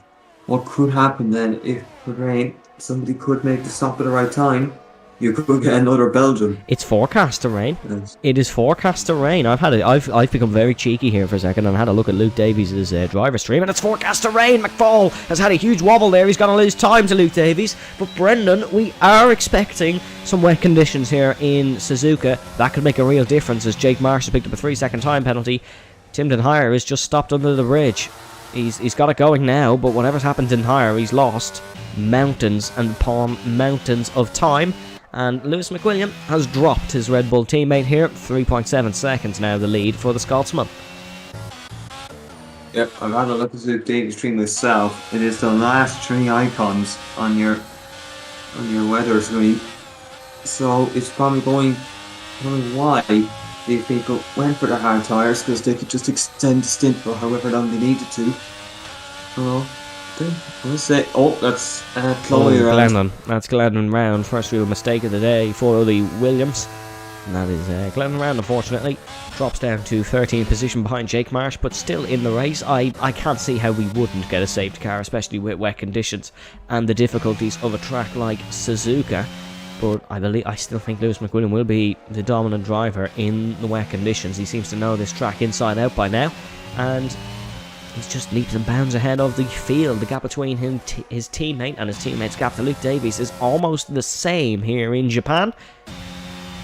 what could happen then if the rain. Somebody could make the stop at the right time. You could get another Belgian. It's forecast to rain. Yes. It is forecast to rain. I've become very cheeky here for a second and had a look at Luke Davies' driver stream, and it's forecast to rain. McFall has had a huge wobble there. He's going to lose time to Luke Davies. But Brendan, we are expecting some wet conditions here in Suzuka. That could make a real difference, as Jake Marsh has picked up a 3-second time penalty. Tim Denhire is just stopped under the bridge. He's got it going now, but whatever's happened to Denhire, he's lost mountains and upon mountains of time. And Lewis McWilliam has dropped his Red Bull teammate here. 3.7 seconds now the lead for the Scotsman. Yep, I've had a look at the Davies stream myself. It is the last 3 icons on your weather screen. So it's probably going why these people went for the hard tyres, because they could just extend the stint for however long they needed to. Let's say, that's Chloe around. Glennon. That's Glennon round. First real mistake of the day for the Williams. And that is Glennon round, unfortunately. Drops down to 13th position behind Jake Marsh, but still in the race. I can't see how we wouldn't get a safety car, especially with wet conditions and the difficulties of a track like Suzuka. But I still think Lewis McWilliam will be the dominant driver in the wet conditions. He seems to know this track inside out by now, and he's just leaps and bounds ahead of the field. The gap between him, his teammate, and his teammate's gap to Luke Davies is almost the same here in Japan.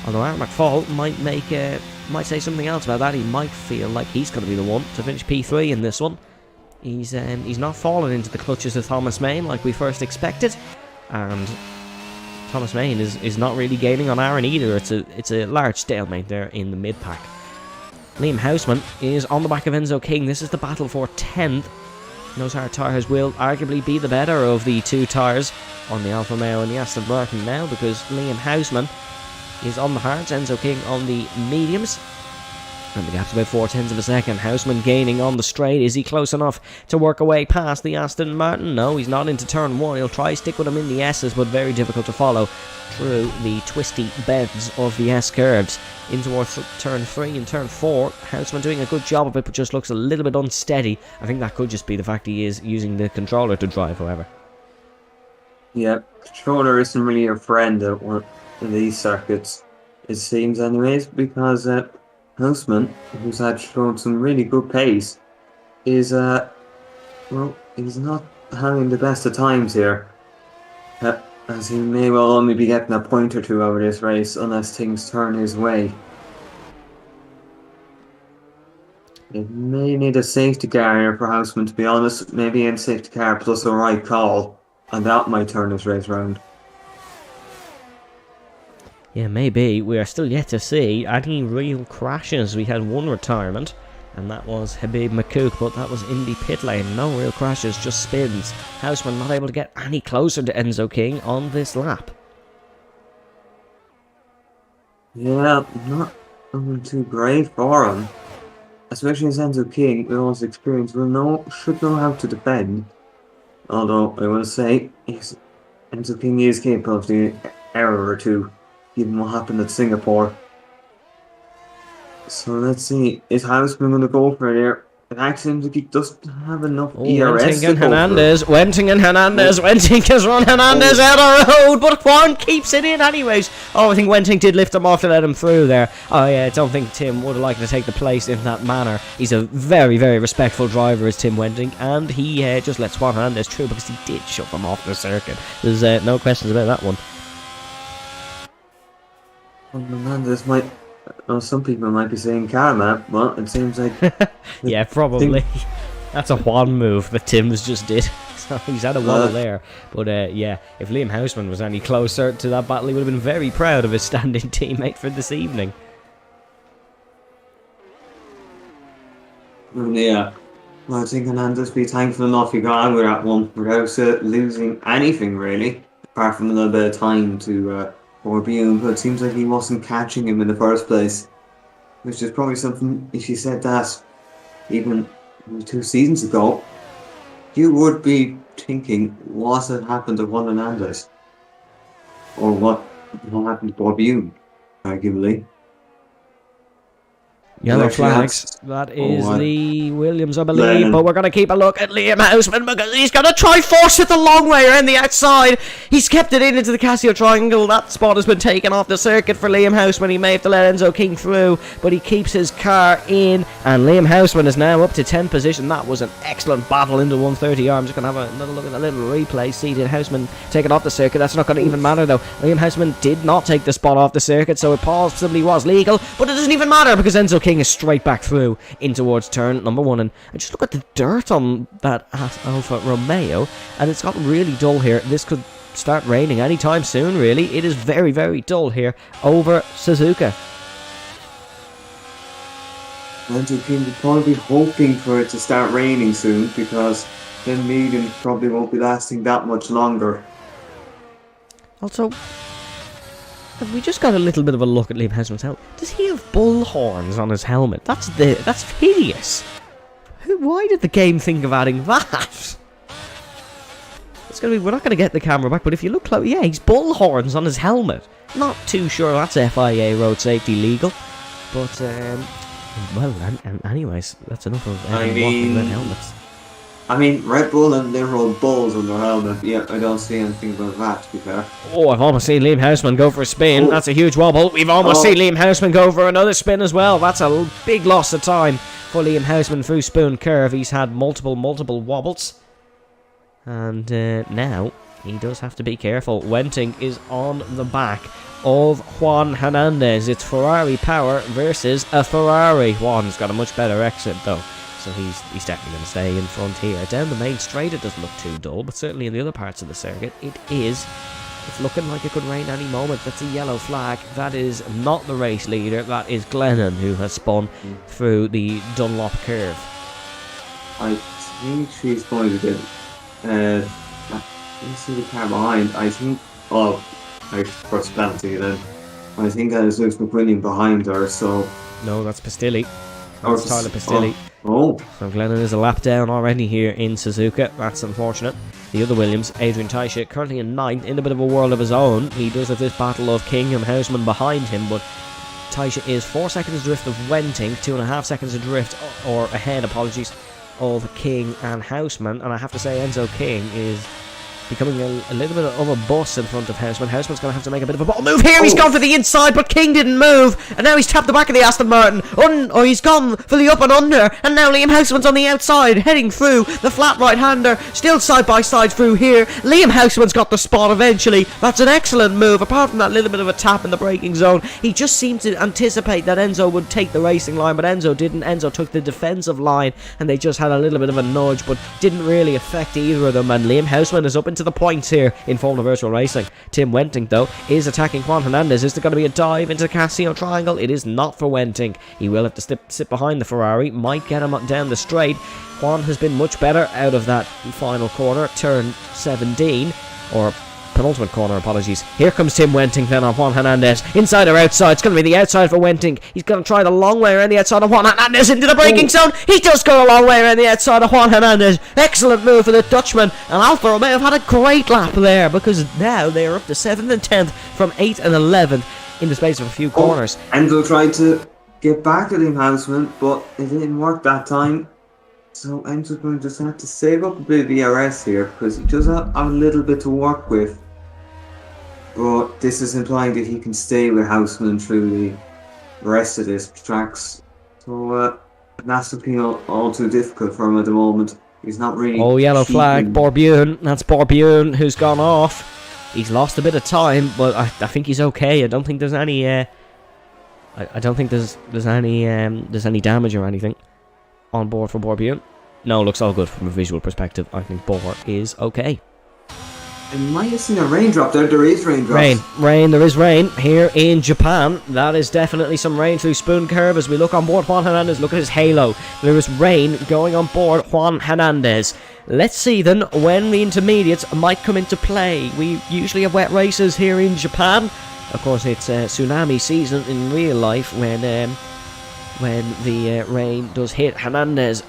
Although Aaron McFall might make might say something else about that. He might feel like he's going to be the one to finish P3 in this one. He's not fallen into the clutches of Thomas Main like we first expected, and Thomas Main is not really gaining on Aaron either. It's a large stalemate there in the mid pack. Liam Houseman is on the back of Enzo King. This is the battle for 10th. Those hard tyres will arguably be the better of the two tyres on the Alfa Romeo and the Aston Martin now, because Liam Houseman is on the hards, Enzo King on the mediums. And the gap's about 0.4 of a second. Houseman gaining on the straight. Is he close enough to work away past the Aston Martin? No, he's not into turn 1. He'll try stick with him in the S's, but very difficult to follow through the twisty bends of the S curves. In towards turn 3 and turn 4. Houseman doing a good job of it, but just looks a little bit unsteady. I think that could just be the fact he is using the controller to drive, however. Yeah, controller isn't really a friend at one of these circuits, it seems anyways, because Houseman, who's had shown some really good pace, is well, he's not having the best of times here. As he may well only be getting a point or two out of this race unless things turn his way. It may need a safety car here for Houseman, to be honest. Maybe a safety car plus a right call, and that might turn this race round. Yeah, maybe. We are still yet to see any real crashes. We had one retirement, and that was Habib Makouk, but that was in the pit lane. No real crashes, just spins. Houseman not able to get any closer to Enzo King on this lap. Yeah, not looking too great for him. Especially as Enzo King, with all his experience, should know how to defend. Although, I will say, Enzo King is capable of doing an error or two, given what happened at Singapore. So let's see, is Houseman going to go for it here? It actually seems like he doesn't have enough ERS Wenting to and go Hernandez, for. Wenting and Hernandez, Wenting has run Hernandez out of road, but Juan keeps it in anyways. Oh, I think Wenting did lift him off to let him through there. I don't think Tim would have liked to take the place in that manner. He's a very, very respectful driver, is Tim Wenting, and he just lets Juan Hernandez through because he did shove him off the circuit. There's no questions about that one. Hernandez might... Well, some people might be saying karma, but it seems like... Yeah, probably. That's a Juan move that Tim's just did. So he's had a wobble there. But yeah, if Liam Houseman was any closer to that battle, he would have been very proud of his standing teammate for this evening. Yeah. Well, I think Hernandez be thankful enough he got out with that one without losing anything, really. Apart from a little bit of time to... Orbium, but it seems like he wasn't catching him in the first place, which is probably something, if you said that even 2 seasons ago, you would be thinking, what had happened to Juan Hernandez? Or what happened to Orbium, arguably. Yellow flags. That is the Williams, I believe. But we're going to keep a look at Liam Houseman because he's going to try force it the long way around the outside. He's kept it into the Casio triangle. That spot has been taken off the circuit for Liam Houseman. He may have to let Enzo King through, but he keeps his car in. And Liam Houseman is now up to 10th position. That was an excellent battle into 130R. I'm just going to have another look at the little replay. See, did Houseman take it off the circuit? That's not going to even matter, though. Liam Houseman did not take the spot off the circuit, so it possibly was legal. But it doesn't even matter because Enzo King is straight back through in towards turn number 1, and just look at the dirt on that Alfa Romeo, and it's got really dull here. This could start raining anytime soon, really. It is very, very dull here over Suzuka. Enzo King would probably be hoping for it to start raining soon, because then mediums probably won't be lasting that much longer. Also, have we just got a little bit of a look at Liam Houseman's helmet? Does he have bull horns on his helmet? That's hideous. Why did the game think of adding that? We're not gonna get the camera back, but if you look close, yeah, he's bull horns on his helmet. Not too sure that's FIA road safety legal, but well, anyways, that's enough of walking about helmets. I mean, Red Bull and Liverpool Bulls on their helmet. Yeah, I don't see anything about that, to be fair. Oh, I've almost seen Liam Houseman go for a spin. Oh. That's a huge wobble. We've almost seen Liam Houseman go for another spin as well. That's a big loss of time for Liam Houseman through Spoon Curve. He's had multiple wobbles. And now he does have to be careful. Wenting is on the back of Juan Hernandez. It's Ferrari power versus a Ferrari. Juan's got a much better exit though, so he's definitely going to stay in front here. Down the main straight it doesn't look too dull, but certainly in the other parts of the circuit it's looking like it could rain any moment. That's a yellow flag. That is not the race leader, that is Glennon, who has spun through the Dunlop curve. I think she's going to get. Let's see the car behind. I think. Oh, I first penalty then. I think it's Lewis McWilliam behind her, so. No, that's Pastilli. That's Tyler Pastilli. Oh. So Glennon is a lap down already here in Suzuka. That's unfortunate. The other Williams, Adrian Teiche, currently in 9th, in a bit of a world of his own. He does have this battle of King and Houseman behind him, but Teiche is 4 seconds adrift of Wenting, 2.5 seconds adrift, or ahead, apologies, of King and Houseman. And I have to say Enzo King is becoming a little bit of a bus in front of Houseman. Houseman's going to have to make a bit of a ball move here. He's gone for the inside, but King didn't move. And now he's tapped the back of the Aston Martin. Or he's gone for the up and under. And now Liam Houseman's on the outside, heading through the flat right-hander. Still side by side through here. Liam Houseman's got the spot eventually. That's an excellent move. Apart from that little bit of a tap in the braking zone, he just seemed to anticipate that Enzo would take the racing line, but Enzo didn't. Enzo took the defensive line, and they just had a little bit of a nudge, but didn't really affect either of them. And Liam Houseman is up into the points here in Formula Virtual Racing. Tim Wenting, though, is attacking Juan Hernandez. Is there going to be a dive into the Casino Triangle? It is not for Wenting. He will have to sit behind the Ferrari. Might get him down the straight. Juan has been much better out of that final corner, turn 17, or penultimate corner, apologies. Here comes Tim Wenting then on Juan Hernandez. Inside or outside? It's going to be the outside for Wenting. He's going to try the long way around the outside of Juan Hernandez into the braking zone. He does go a long way around the outside of Juan Hernandez. Excellent move for the Dutchman. And Alfa Romeo have had a great lap there, because now they are up to 7th and 10th from 8th and 11th in the space of a few corners. Enzo tried to get back at him, Houseman, but it didn't work that time. So Enzo's going to just have to save up a bit of ERS here, because he does have a little bit to work with. But this is implying that he can stay with Houseman through the rest of this tracks. So that's looking all too difficult for him at the moment. He's not really. Oh, yellow flag, Borbune. That's Borbune who's gone off. He's lost a bit of time, but I think he's okay. I don't think there's any. I don't think there's any damage or anything on board for Borbune. No, looks all good from a visual perspective. I think Bor is okay. I might have seen a raindrop there. There is raindrops. Rain, there is rain here in Japan. That is definitely some rain through Spoon Curve as we look on board Juan Hernandez. Look at his halo. There is rain going on board Juan Hernandez. Let's see then when the intermediates might come into play. We usually have wet races here in Japan. Of course, it's tsunami season in real life when the rain does hit Hernandez.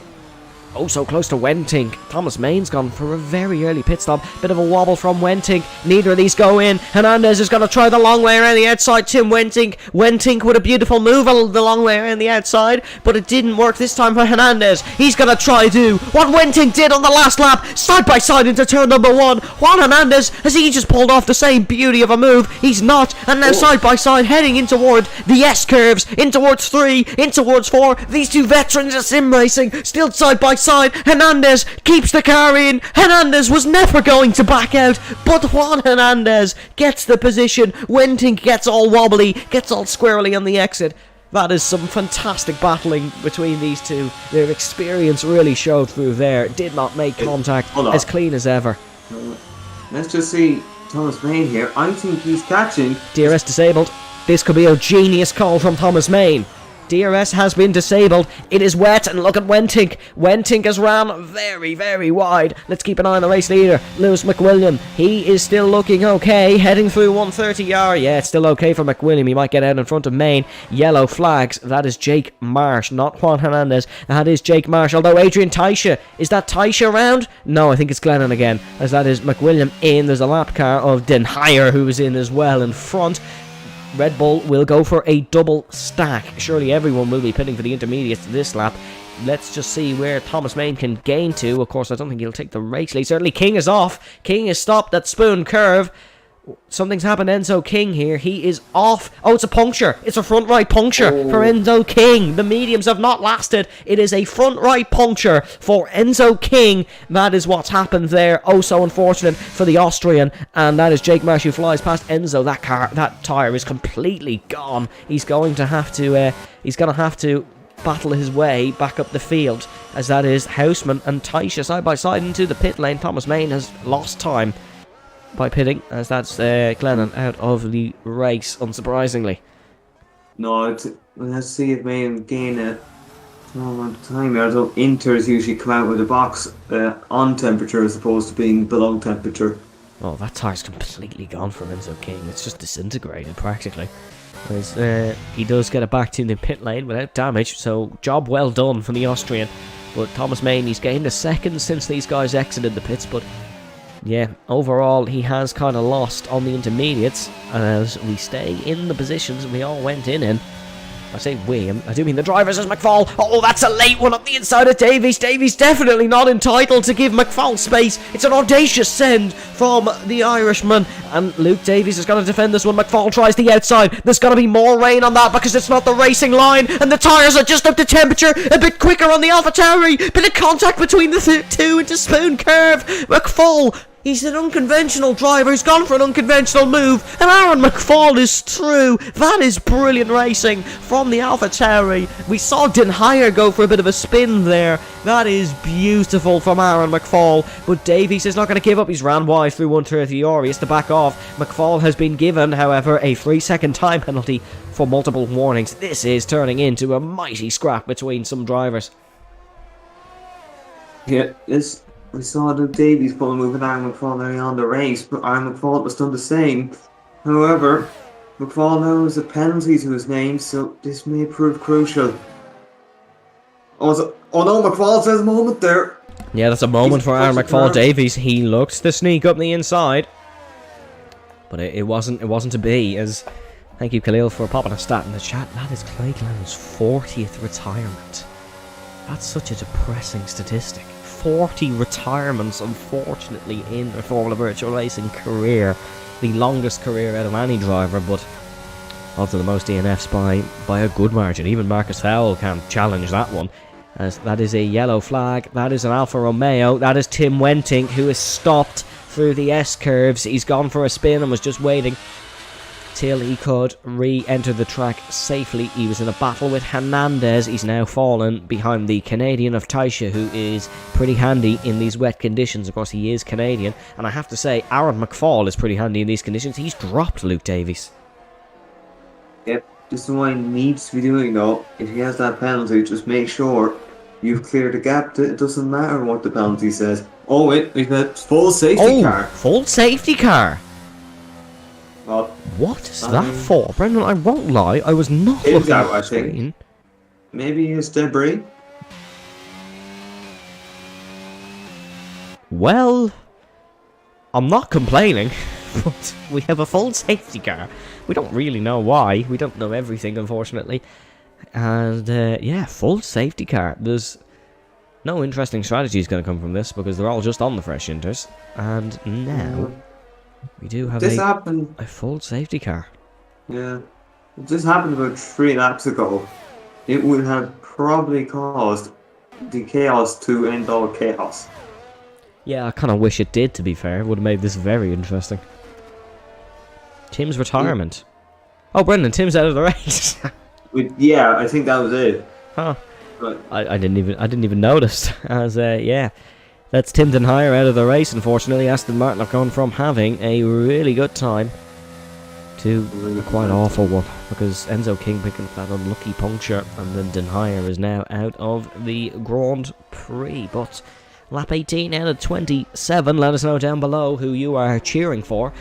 Oh, so close to Wenting. Thomas Main's gone for a very early pit stop. Bit of a wobble from Wenting. Neither of these go in. Hernandez is going to try the long way around the outside. Tim Wenting. Wenting with a beautiful move on the long way around the outside. But it didn't work this time for Hernandez. He's going to try do what Wenting did on the last lap. Side by side into turn number 1. Juan Hernandez, has he just pulled off the same beauty of a move? He's not. And now side by side heading in toward the S curves. In towards 3. In towards 4. These two veterans of sim racing. Still side by side. Hernandez keeps the car in. Hernandez was never going to back out, but Juan Hernandez gets the position. Wenting gets all wobbly, gets all squirrely on the exit. That is some fantastic battling between these two. Their experience really showed through there. Did not make contact. As clean as ever. Let's just see Thomas Main here. I think he's catching. DRS disabled. This could be a genius call from Thomas Main. DRS has been disabled. It is wet, and look at Wenting. Wenting has ran very, very wide. Let's keep an eye on the race leader, Lewis McWilliam. He is still looking okay, heading through 130R. Yeah, it's still okay for McWilliam. He might get out in front of Main. Yellow flags. That is Jake Marsh, not Juan Hernandez. That is Jake Marsh. Although Adrian Teiche, is that Teiche around? No, I think it's Glennon again, as that is McWilliam in. There's a lap car of Den Heyer who is in as well in front. Red Bull will go for a double stack. Surely everyone will be pitting for the intermediates this lap. Let's just see where Thomas Main can gain to. Of course, I don't think he'll take the race lead. Certainly King is off. King is stopped at Spoon Curve. Something's happened to Enzo King here. He is off. Oh, it's a puncture. It's a front right puncture for Enzo King. The mediums have not lasted. It is a front right puncture for Enzo King. That is what's happened there. Oh, so unfortunate for the Austrian. And that is Jake Marsh who flies past Enzo. That tyre is completely gone. He's going to have to battle his way back up the field, as that is Houseman and Taisha side by side into the pit lane. Thomas Main has lost time by pitting, as that's Glennon out of the race, unsurprisingly. No, let's see if Maine gain a small amount of time here. Although Inters usually come out with a box on temperature as opposed to being below temperature. Oh, that tire's completely gone from Enzo King. It's just disintegrated practically. As he does get it back to the pit lane without damage, so job well done from the Austrian. But Thomas Main, he's gained a second since these guys exited the pits, but yeah, overall he has kind of lost on the intermediates, as we stay in the positions we all went in. I say we, I do mean the drivers as McFall. Oh, that's a late one up the inside of Davies. Davies definitely not entitled to give McFall space. It's an audacious send from the Irishman. And Luke Davies is going to defend this one. McFall tries the outside. There's going to be more rain on that because it's not the racing line. And the tyres are just up to temperature. A bit quicker on the AlphaTauri. Bit of contact between the two into Spoon Curve. McFall, he's an unconventional driver. He's gone for an unconventional move. And Aaron McFall is through. That is brilliant racing from the AlphaTauri. We saw Den Heyer go for a bit of a spin there. That is beautiful from Aaron McFall. But Davies is not going to give up. He's ran wide through 130R. He has to back off. McFall has been given, however, a 3-second time penalty for multiple warnings. This is turning into a mighty scrap between some drivers. Yeah, we saw Luke Davies put a move with Aaron McFall early on the race, but Aaron McFall was done the same. However, McFall now has a penalty to his name, so this may prove crucial. Oh no, McFall says a moment there. Yeah, that's a moment for Aaron McFall. Davies, he looks to sneak up the inside, but it wasn't to be. As thank you, Khalil, for popping a stat in the chat. That is Clay Glenn's 40th retirement. That's such a depressing statistic. 40 retirements, unfortunately, in their Formula Virtual Racing career. The longest career out of any driver, but also the most DNFs by a good margin. Even Marcus Howell can't challenge that one, as that is a yellow flag. That is an Alfa Romeo. That is Tim Wenting, who is stopped through the S-curves. He's gone for a spin and was just waiting till he could re-enter the track safely. He was in a battle with Hernandez. He's now fallen behind the Canadian of Taisha, who is pretty handy in these wet conditions. Of course, he is Canadian, and I have to say, Aaron McFall is pretty handy in these conditions. He's dropped Luke Davies. Yep, this is what he needs to be doing though. If he has that penalty, just make sure you've cleared the gap. It doesn't matter what the penalty says. Oh wait, we've got full safety car. Full safety car. Well, what is that for? Brendan, I won't lie, I was not looking at the screen. Maybe it's debris. Well, I'm not complaining, but we have a full safety car. We don't really know why. We don't know everything, unfortunately. And, yeah, full safety car. There's no interesting strategies going to come from this, because they're all just on the fresh inters. And now we do have a full safety car. Yeah. If this happened about 3 laps ago, it would have probably caused the chaos to end all chaos. Yeah, I kind of wish it did, to be fair. It would have made this very interesting. Tim's retirement. Oh, Brendan, Tim's out of the race. Yeah, I think that was it. Huh. But I didn't even notice. As yeah, that's Tim Den Heyer out of the race. Unfortunately, Aston Martin have gone from having a really good time to a quite awful one, because Enzo King picking up that unlucky puncture, and then Den Heyer is now out of the Grand Prix. But lap 18 out of 27. Let us know down below who you are cheering for.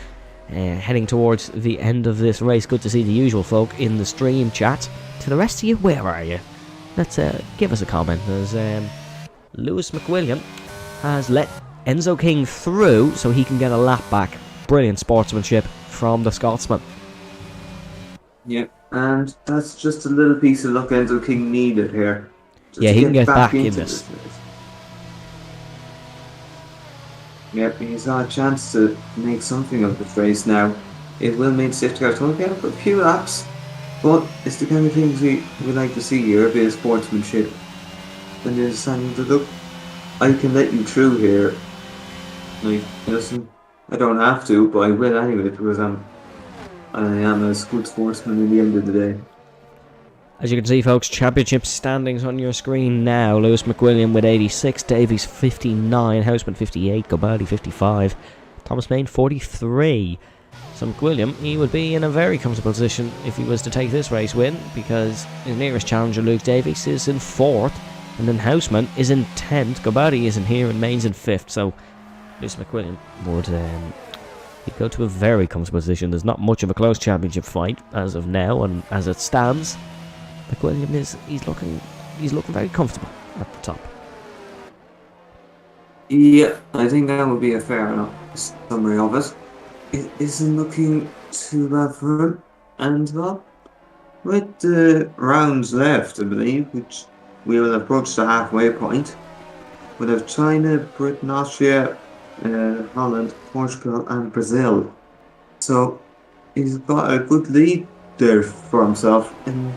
Heading towards the end of this race. Good to see the usual folk in the stream chat. To the rest of you, where are you? Let's give us a comment, as Lewis McWilliam has let Enzo King through so he can get a lap back. Brilliant sportsmanship from the Scotsman. yeah, and that's just a little piece of luck Enzo King needed here. Yeah, he can get back in this. Yep, he's got a chance to make something of this race now. It will make safety cars only get up for a few laps, but it's the kind of things we like to see here, a bit of sportsmanship. When they're deciding to look, I can let you through here. Like, listen, I don't have to, but I will anyway because I am a good sportsman at the end of the day. As you can see, folks, championship standings on your screen now. Lewis McWilliam with 86, Davies 59, Houseman 58, Gobaldi 55, Thomas Main 43. So McWilliam, he would be in a very comfortable position if he was to take this race win, because his nearest challenger, Luke Davies, is in 4th, and then Houseman is in 10th, Gobaldi is in here, and Main's in 5th, so Lewis McWilliam would he'd go to a very comfortable position. There's not much of a close championship fight as of now, and as it stands, McWilliam he's looking very comfortable at the top. Yeah, I think that would be a fair enough summary of it. It isn't looking too bad for him, and well, with the rounds left, I believe, which we will approach the halfway point. We'll have China, Britain, Austria, Holland, Portugal, and Brazil. So he's got a good lead there for himself, and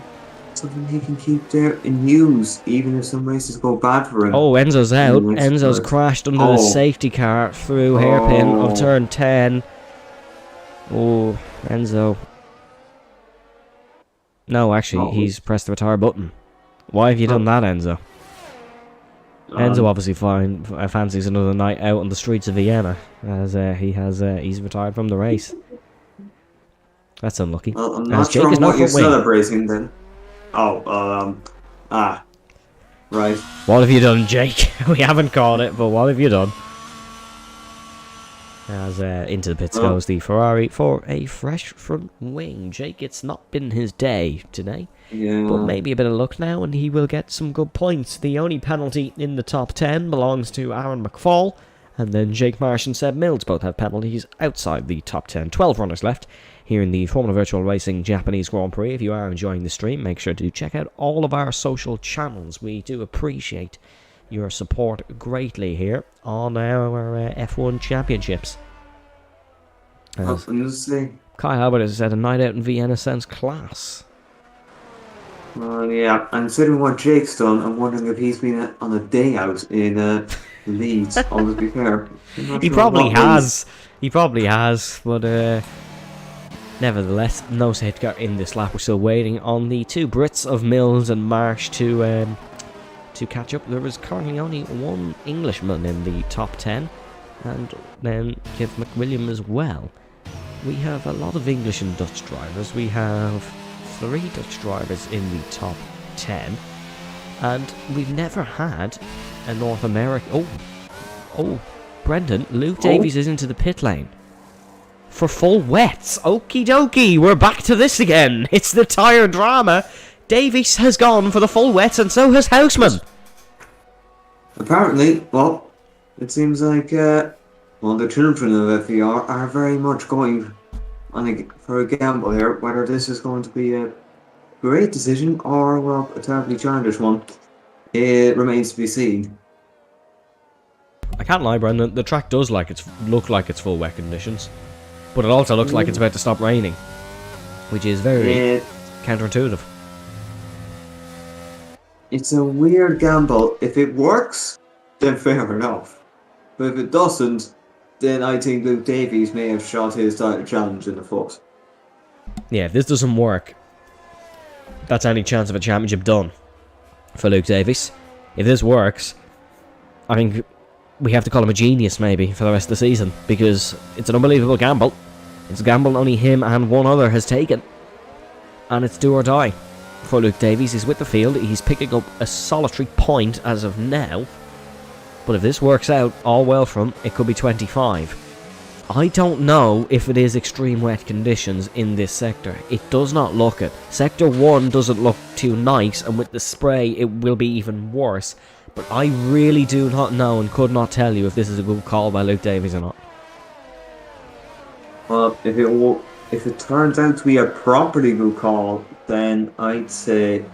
something he can keep there in use, even if some races go bad for him. Oh, Enzo's out. Mm, Enzo's good. crashed under the safety car through hairpin of turn 10. Oh, Enzo. No, actually, he's pressed the retire button. Why have you done that, Enzo? Enzo obviously fancies another night out on the streets of Vienna, as he's retired from the race. That's unlucky. Well, I'm As not Jake sure is not what you're front wing. celebrating then. Right. What have you done, Jake? We haven't called it, but what have you done? As into the pits goes the Ferrari for a fresh front wing. Jake, it's not been his day today. Yeah. But maybe a bit of luck now, and he will get some good points. The only penalty in the top 10 belongs to Aaron McFall, and then Jake Marsh and Seb Mills both have penalties outside the top 10. 12 runners left here in the Formula Virtual Racing Japanese Grand Prix. If you are enjoying the stream, make sure to check out all of our social channels. We do appreciate your support greatly here on our F1 Championships. Kai Albert has said a night out in Vienna sounds class. Well, yeah, and considering what Jake's done, I'm wondering if he's been on a day out in Leeds. Always be fair. He probably has. He probably has, but nevertheless, no safety car in this lap. We're still waiting on the two Brits of Mills and Marsh to catch up. There is currently only one Englishman in the top 10, and then Kev McWilliam as well. We have a lot of English and Dutch drivers. We have 3 Dutch drivers in the top 10, and we've never had a North American. Oh, Brendan, Luke Davies is into the pit lane for full wets. Okie dokie, we're back to this again. It's the tyre drama. Davies has gone for the full wets, and so has Houseman. Apparently, well, it seems like the children of FVR are very much going for a gamble here. Whether this is going to be a great decision or, well, a terribly childish one, it remains to be seen. I can't lie, Brendan, the track does look like it's full wet conditions, but it also looks like it's about to stop raining, which is very counterintuitive. It's a weird gamble. If it works, then fair enough. But if it doesn't, then I think Luke Davies may have shot his title challenge in the foot. Yeah, if this doesn't work, that's any chance of a championship done for Luke Davies. If this works, I think we have to call him a genius maybe for the rest of the season, because it's an unbelievable gamble. It's a gamble only him and one other has taken, and it's do or die for Luke Davies. He's with the field, he's picking up a solitary point as of now, but if this works out all well for him, it could be 25. I don't know if it is extreme wet conditions in this sector. It does not look it. Sector 1 doesn't look too nice, and with the spray it will be even worse. But I really do not know and could not tell you if this is a good call by Luke Davies or not. Well, if it turns out to be a properly good call, then I'd say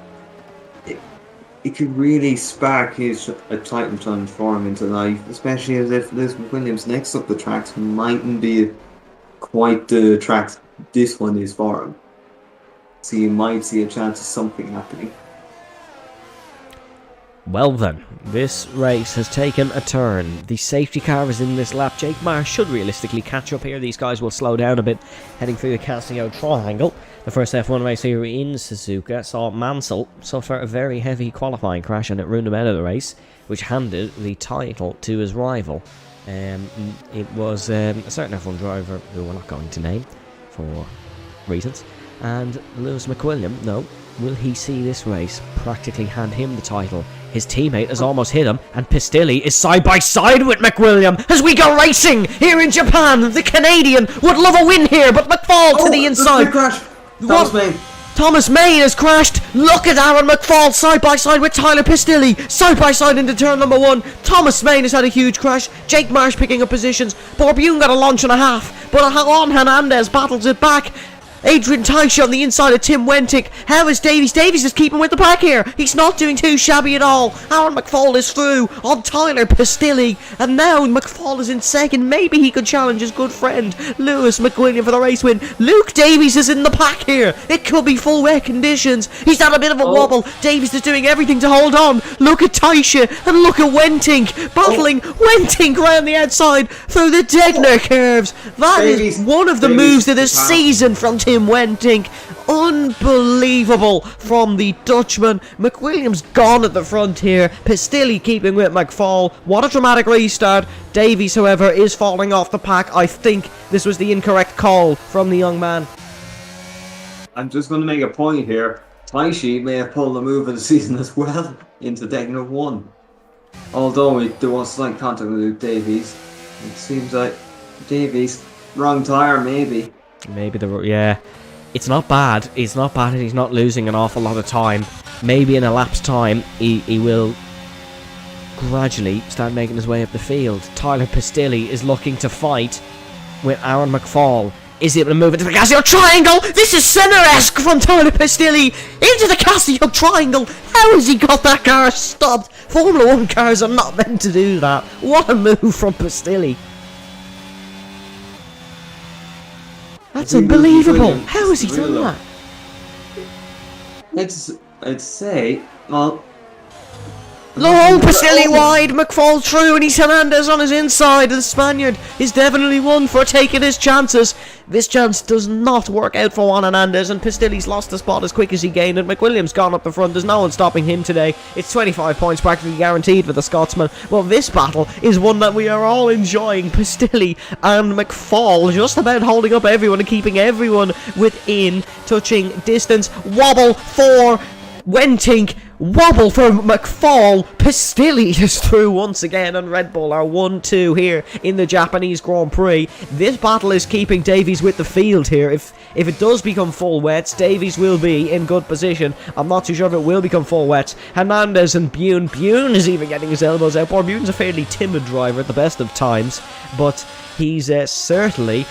it could really spark his a title transform into life, especially as if Lewis McWilliams next up the tracks mightn't be quite the tracks this one is for him. So you might see a chance of something happening. Well then, this race has taken a turn. The safety car is in this lap. Jake Marsh should realistically catch up here. These guys will slow down a bit, heading through the Casio Triangle. The first F1 race here in Suzuka saw Mansell suffer a very heavy qualifying crash, and it ruined him out of the race, which handed the title to his rival. It was a certain F1 driver who we're not going to name for reasons. And Lewis McWilliam, no, will he see this race practically hand him the title? His teammate has almost hit him, and Pistilli is side by side with McWilliam as we go racing here in Japan. The Canadian would love a win here, but McFall to the inside. Crash. What? Thomas Main has crashed. Look at Aaron McFall side by side with Tyler Pistilli, side by side into turn number 1. Thomas Main has had a huge crash. Jake Marsh picking up positions. Borbune got a launch and a half, but Juan Hernandez battles it back. Adrian Teiche on the inside of Tim Wentic. How is Davies? Davies is keeping with the pack here. He's not doing too shabby at all. Aaron McFall is through on Tyler Pistilli. And now McFall is in second. Maybe he could challenge his good friend Lewis McWilliam for the race win. Luke Davies is in the pack here. It could be full wet conditions. He's had a bit of a wobble. Davies is doing everything to hold on. Look at Teiche and look at Wenting battling Wenting round the outside through the Degner curves. That is one of the moves of the season from Tim Wenting. Unbelievable from the Dutchman. McWilliams gone at the front here. Pistilli keeping with McFall. What a dramatic restart. Davies, however, is falling off the pack. I think this was the incorrect call from the young man. I'm just going to make a point here. Taishi may have pulled a move of the season as well into Degner 1. Although there was slight contact with Luke Davies. It seems like Davies, wrong tyre maybe. Maybe yeah. It's not bad. It's not bad, and he's not losing an awful lot of time. Maybe in a lap's time, he will gradually start making his way up the field. Tyler Pistilli is looking to fight with Aaron McFall. Is he able to move into the Casio Triangle? This is Senna-esque from Tyler Pistilli into the Casio Triangle. How has he got that car stopped? Formula 1 cars are not meant to do that. What a move from Pistilli. That's unbelievable. How has he done that? I'd say, well... Low Pistilli wide, McFall through, and he's Hernandez on his inside. The Spaniard is definitely one for taking his chances. This chance does not work out for Juan Hernandez, and Pistilli's lost the spot as quick as he gained it. McWilliams gone up the front. There's no one stopping him today. It's 25 points practically guaranteed for the Scotsman. Well, this battle is one that we are all enjoying. Pistilli and McFall just about holding up everyone and keeping everyone within touching distance. Wobble for Wenting, wobble for McFall. Pistilli is through once again, and Red Bull are 1-2 here in the Japanese Grand Prix. This battle is keeping Davies with the field here. If it does become full wets, Davies will be in good position. I'm not too sure if it will become full wets. Hernandez and Bune. Bune is even getting his elbows out. Poor Bune's a fairly timid driver at the best of times, but he's certainly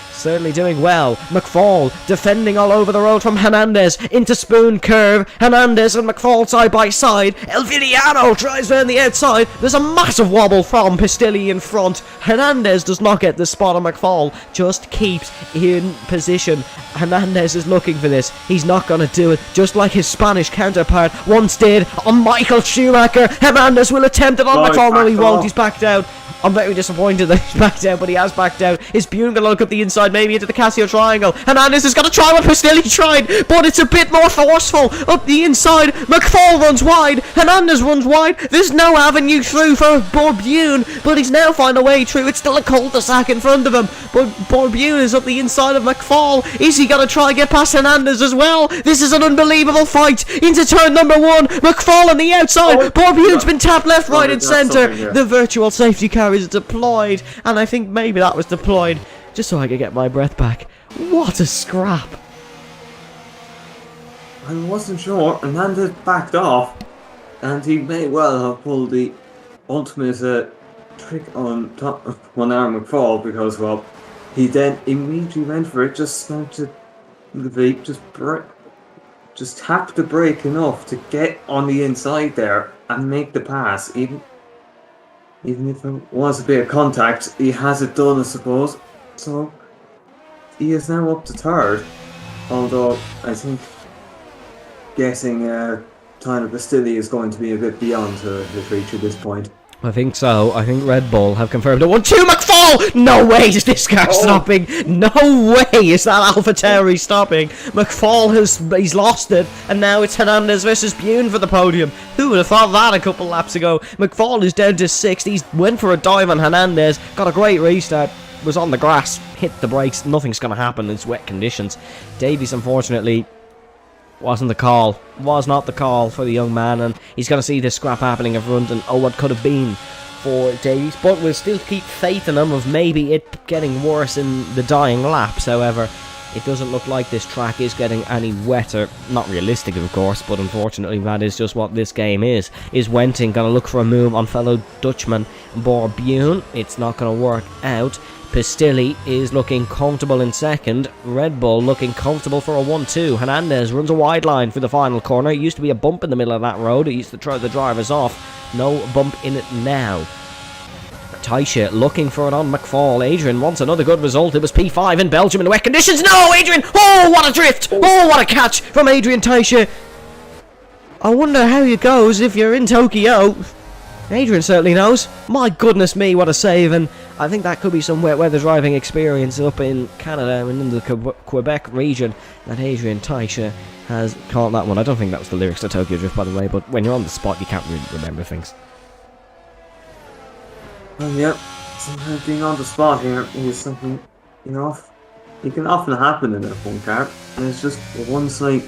doing well. McFall defending all over the road from Hernandez into Spoon Curve. Hernandez and McFall side by side. El Villano drives around the outside. There's a massive wobble from Pistilli in front. Hernandez does not get the spot on McFall, just keeps in position. Hernandez is looking for this. He's not going to do it, just like his Spanish counterpart once did on Michael Schumacher. Hernandez will attempt it on McFall. No, he won't. He's backed out. I'm very disappointed that he's backed out, but he has backed out. Is Bune going to look up the inside, maybe into the Casio Triangle? Hernandez is going to try what Pistilli tried, but it's a bit more forceful. Up the inside, McFall runs wide. Hernandez runs wide. There's no avenue through for Bune, but he's now found a way through. It's still a cul-de-sac in front of him, but Bune is up the inside of McFall. Is he going to try and get past Hernandez as well? This is an unbelievable fight into turn number 1. McFall on the outside. Bune's been tapped left, right and centre. The virtual safety car is deployed, and I think maybe that was deployed just so I could get my breath back. What a scrap. I wasn't sure. Hernandez backed off, and he may well have pulled the ultimate trick on Aaron McFall, because, well, he then immediately went for it, just started the vape, just tapped the brake enough to get on the inside there, and make the pass. Even if it was a bit of contact, he has it done, I suppose. So he is now up to third. Although I think guessing Tyler Bastilli is going to be a bit beyond his reach at this point. I think so. I think Red Bull have confirmed a 1-2. McFall! No way is this car stopping. No way is that AlphaTauri stopping. McFall he's lost it, and now it's Hernandez versus Bune for the podium. Who would have thought that a couple laps ago? McFall is down to 6th. He went for a dive on Hernandez, got a great restart, was on the grass, hit the brakes. Nothing's going to happen. It's wet conditions. Davies, unfortunately, was not the call for the young man, and he's going to see this scrap happening in front, and what could have been for Davies, but we'll still keep faith in him of maybe it getting worse in the dying laps. However, it doesn't look like this track is getting any wetter. Not realistic, of course, but unfortunately that is just what this game is. Is Wenting going to look for a move on fellow Dutchman Borbune? It's not going to work out. Pistilli is looking comfortable in second. Red Bull looking comfortable for a 1-2. Hernandez runs a wide line for the final corner. It used to be a bump in the middle of that road. It used to throw the drivers off. No bump in it now. Taisha looking for it on McFall. Adrian wants another good result. It was P5 in Belgium in wet conditions. No, Adrian! Oh, what a drift! Oh, what a catch from Adrian Taisha. I wonder how it goes if you're in Tokyo. Adrian certainly knows. My goodness me, what a save. And I think that could be some wet weather driving experience up in Canada and in the Quebec region that Adrian Taisha has caught that one. I don't think that was the lyrics to Tokyo Drift, by the way, but when you're on the spot, you can't really remember things. Well, yeah, sometimes being on the spot here is something, it can often happen in a F1 car, and it's just one slight,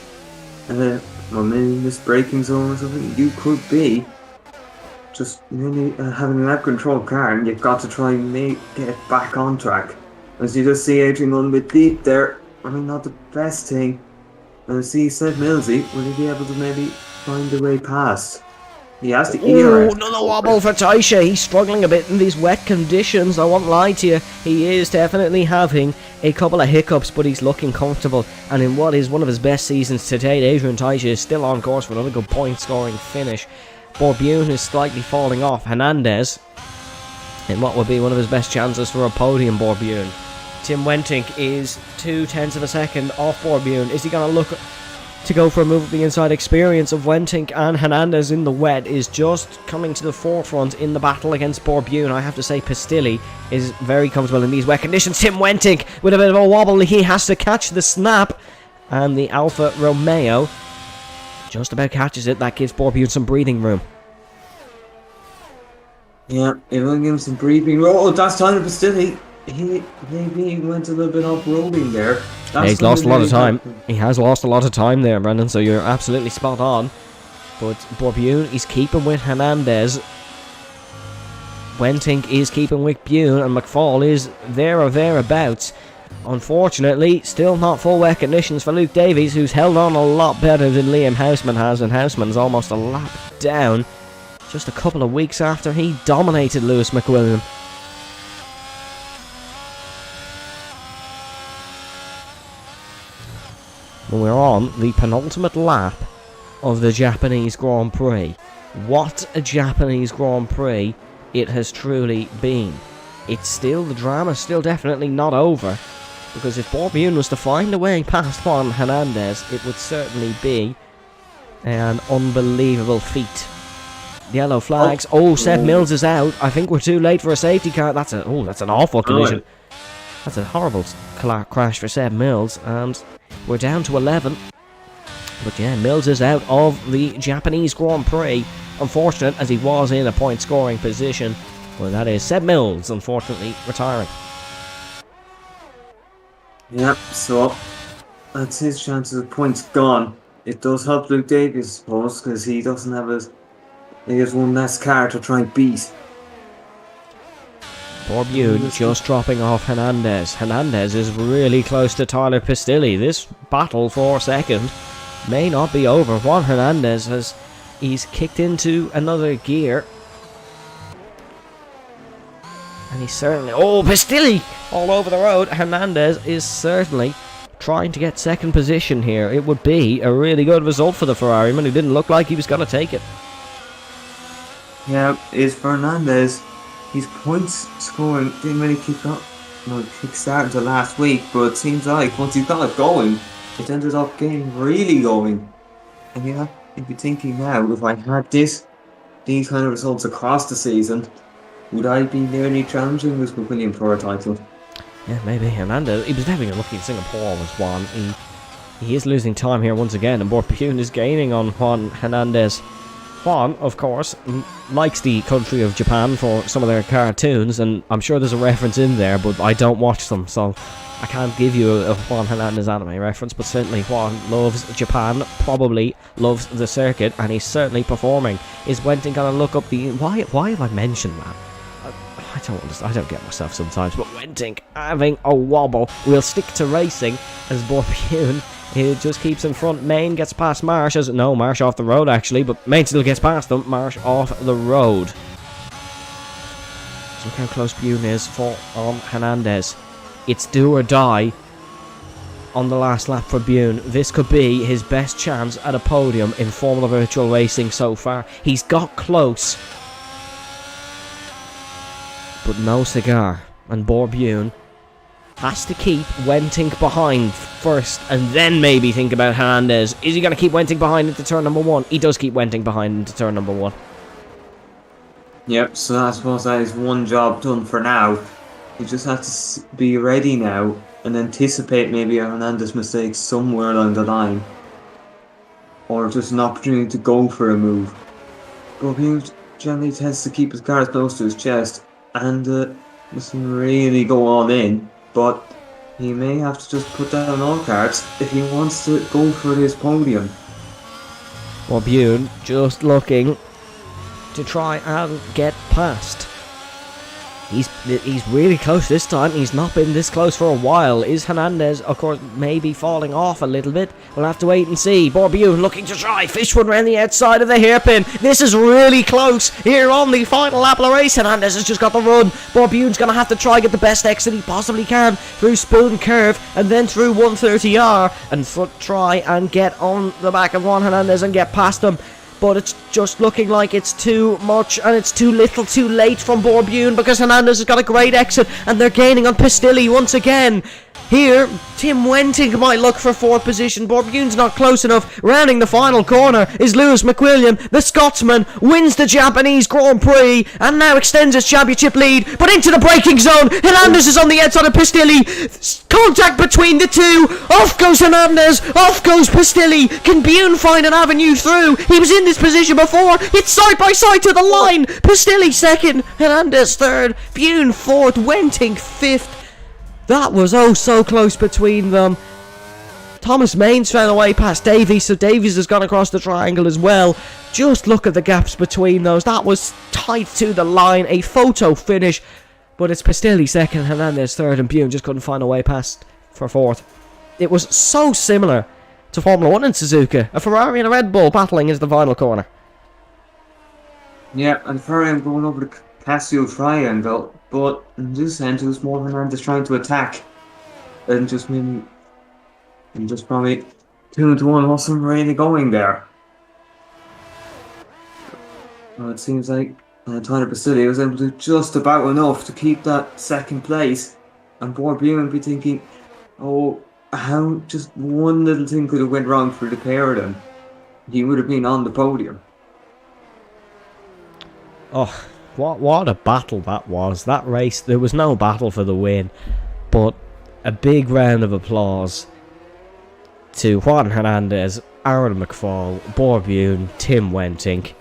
maybe this braking zone or something. You could be just really having an out-control car, and you've got to try and get it back on track. As you just see Adrian going a bit deep there, not the best thing. And see Seth Millsy, will he be able to maybe find a way past? He has the ear. Oh, another wobble for Taisha. He's struggling a bit in these wet conditions. I won't lie to you. He is definitely having a couple of hiccups, but he's looking comfortable. And in what is one of his best seasons to date, Adrian Taisha is still on course for another good point-scoring finish. Borbune is slightly falling off Hernandez in what would be one of his best chances for a podium. Borbune. Tim Wentink is 0.2 of a second off Borbune. Is he going to look to go for a move of the inside? Experience of Wentink and Hernandez in the wet is just coming to the forefront in the battle against Borbune. I have to say Pistilli is very comfortable in these wet conditions. Tim Wentink with a bit of a wobble. He has to catch the snap, and the Alfa Romeo just about catches it. That gives Borbune some breathing room. Yeah, it will give him some breathing room. Oh, that's Tyler Pistilli. He maybe went a little bit off-roading there. He's lost a lot of time. He has lost a lot of time there, Brendan, so you're absolutely spot on. But Borbune is keeping with Hernandez. Wentink is keeping with Bune, and McFall is there or thereabouts. Unfortunately, still not full wet conditions for Luke Davies, who's held on a lot better than Liam Houseman has, and Houseman's almost a lap down just a couple of weeks after he dominated Lewis McWilliam. We're on the penultimate lap of the Japanese Grand Prix. What a Japanese Grand Prix it has truly been. The drama's still definitely not over, because if Borbune was to find a way past Juan Hernandez, it would certainly be an unbelievable feat. Yellow flags. Seth Mills is out. I think we're too late for a safety car. That's an awful collision. That's a horrible crash for Seb Mills, and we're down to 11. But yeah, Mills is out of the Japanese Grand Prix. Unfortunate, as he was in a point-scoring position. Well, that is Seb Mills, unfortunately, retiring. Yep, so that's his chances of points gone. It does help Luke Davies, I suppose, because he doesn't have he has one less car to try and beat. Borbune just dropping off Hernandez. Hernandez is really close to Tyler Pistilli. This battle for second may not be over. Juan Hernandez he's kicked into another gear. And he's certainly... Pistilli! All over the road. Hernandez is certainly trying to get second position here. It would be a really good result for the Ferrari man, who didn't look like he was going to take it. Yeah, is Fernandez. His points scoring didn't really kick up, kick start until last week, but it seems like once he got it going, it ended up getting really going. And you'd be thinking now, if I had these kind of results across the season, would I be nearly challenging Lewis McWilliam for a title? Yeah, maybe. Hernandez, he was definitely lucky in Singapore was one. He is losing time here once again, and Borpune is gaining on Juan Hernandez. Juan, of course, likes the country of Japan for some of their cartoons, and I'm sure there's a reference in there, but I don't watch them, so I can't give you a Juan Hernandez anime reference, but certainly Juan loves Japan, probably loves the circuit, and he's certainly performing. Is Wenting gonna look up the... Why have I mentioned that? I don't understand. I don't get myself sometimes, but Wenting having a wobble. We'll stick to racing as Borpune... He just keeps in front. Main gets past Marsh. No, Marsh off the road actually, but Main still gets past them. Marsh off the road. Look how close Bune is for Hernandez. It's do or die on the last lap for Bune. This could be his best chance at a podium in Formula Virtual Racing so far. He's got close, but no cigar. And Bune has to keep Wenting behind first and then maybe think about Hernandez. Is he going to keep Wenting behind into turn number 1? He does keep Wenting behind into turn number 1. Yep, so I suppose that is one job done for now. You just have to be ready now and anticipate maybe a Hernandez mistake somewhere along the line. Or just an opportunity to go for a move. But he generally tends to keep his cards close to his chest and doesn't really go all in. But he may have to just put down all cards if he wants to go for his podium. Well, Bune just looking to try and get past. He's really close this time. He's not been this close for a while. Is Hernandez, of course, maybe falling off a little bit? We'll have to wait and see. Bune looking to try. Fish one around the outside of the hairpin. This is really close here on the final lap of the race. Hernandez has just got the run. Bune's going to have to try get the best exit he possibly can through Spoon Curve and then through 130R and try and get on the back of Juan Hernandez and get past him. But it's just looking like it's too much and it's too little too late from Bune because Hernandez has got a great exit and they're gaining on Pistilli once again. Here, Tim Wenting might look for 4th position. Bune's not close enough. Rounding the final corner is Lewis McWilliam. The Scotsman wins the Japanese Grand Prix and now extends his championship lead. But into the braking zone. Hernandez is on the outside of Pistilli. Contact between the two. Off goes Hernandez. Off goes Pistilli. Can Bune find an avenue through? He was in this position before. It's side by side to the line. Pistilli 2nd. Hernandez 3rd. Bune 4th. Wenting 5th. That was oh so close between them. Thomas Maines found a way past Davies, so Davies has gone across the triangle as well. Just look at the gaps between those. That was tight to the line. A photo finish. But it's Pistilli 2nd, Hernandez 3rd, and Bune just couldn't find a way past for 4th. It was so similar to Formula 1 in Suzuka. A Ferrari and a Red Bull battling into the final corner. Yeah, and Ferrari going over the Casio triangle. But in this end, it was more Hernandez trying to attack. And just probably 2-1 wasn't really going there. Well, it seems like Tyler Pistilli was able to do just about enough to keep that 2nd place. And Bune would be thinking, oh, how just one little thing could have went wrong for the pair of them. He would have been on the podium. Oh, what a battle that was. That race, there was no battle for the win, but a big round of applause to Juan Hernandez, Aaron McFall, Bune, Tim Wenting,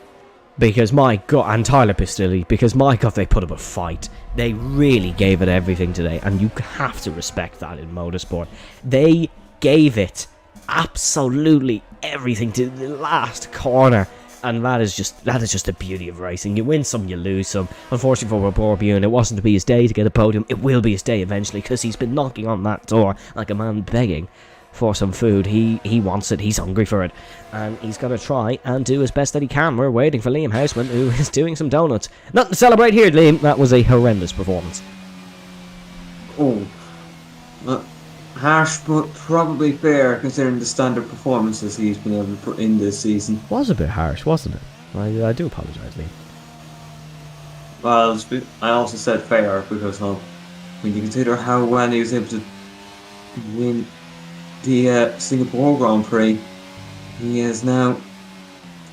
because my God, and Tyler Pistilli, because my God, they put up a fight. They really gave it everything today, and you have to respect that in motorsport. They gave it absolutely everything to the last corner. And that is just the beauty of racing. You win some, you lose some. Unfortunately for Bune, it wasn't to be his day to get a podium. It will be his day eventually because he's been knocking on that door like a man begging for some food. He wants it. He's hungry for it. And he's going to try and do his best that he can. We're waiting for Liam Houseman, who is doing some donuts. Nothing to celebrate here, Liam. That was a horrendous performance. Oh. Harsh, but probably fair considering the standard performances he's been able to put in this season. Was a bit harsh, wasn't it? I do apologise, Liam. Well, I also said fair because when you consider how well he was able to win the Singapore Grand Prix, he has now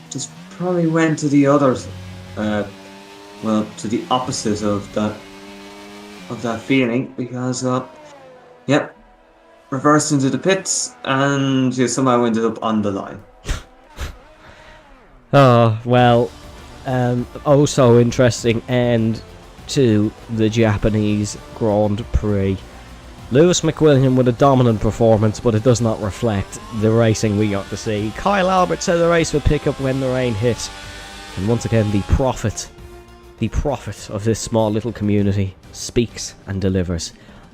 just probably went to the others, to the opposite of that feeling because, yep, reversed into the pits and somehow ended up on the line. Oh, well, oh so interesting end to the Japanese Grand Prix. Lewis McWilliam with a dominant performance, but it does not reflect the racing we got to see. Kyle Albert said the race would pick up when the rain hit. And once again, the prophet of this small little community speaks and delivers.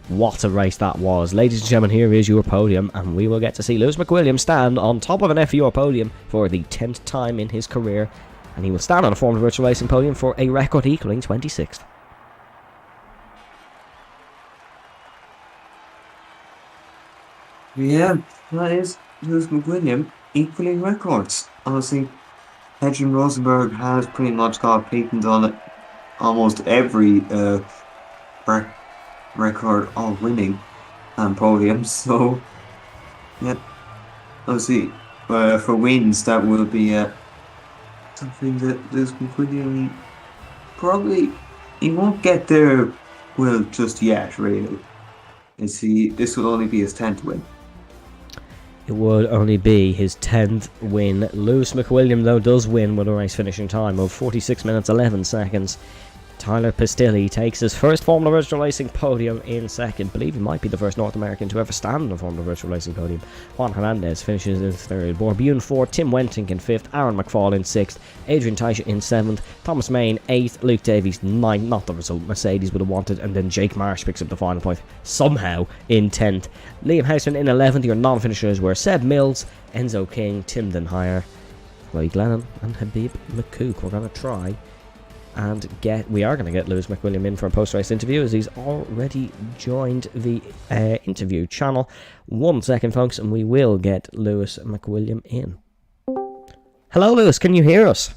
What a race that was. Ladies and gentlemen, here is your podium, and we will get to see Lewis McWilliam stand on top of an FVR podium for the 10th time in his career, and he will stand on a Formula Virtual Racing podium for a record equaling 26th. Yeah, that is Lewis McWilliam equaling records. Honestly, Adrian Rosenberg has pretty much got a patent on it. Almost every record of winning and podiums. So, yeah, obviously, for wins, that will be something that Lewis McWilliam probably he won't get there. Well, just yet, really. This will only be his 10th win. It would only be his 10th win. Lewis McWilliam, though, does win with a race finishing time of 46 minutes 11 seconds. Tyler Pistilli takes his first Formula Virtual Racing podium in second. I believe he might be the first North American to ever stand on a Formula Virtual Racing podium. Juan Hernandez finishes in third. Borbune fourth. Tim Wenting in fifth. Aaron McFall in sixth. Adrian Taisha in seventh. Thomas Main eighth. Luke Davies ninth. Not the result Mercedes would have wanted. And then Jake Marsh picks up the final point somehow in 10th. Liam Houseman in 11th. Your non-finishers were Seb Mills, Enzo King, Tim Denhire, Roy Glennon, and Habib McCook. We're going to try and we are going to get Lewis McWilliam in for a post-race interview, as he's already joined the interview channel. 1 second, folks, and we will get Lewis McWilliam in. Hello, Lewis, can you hear us?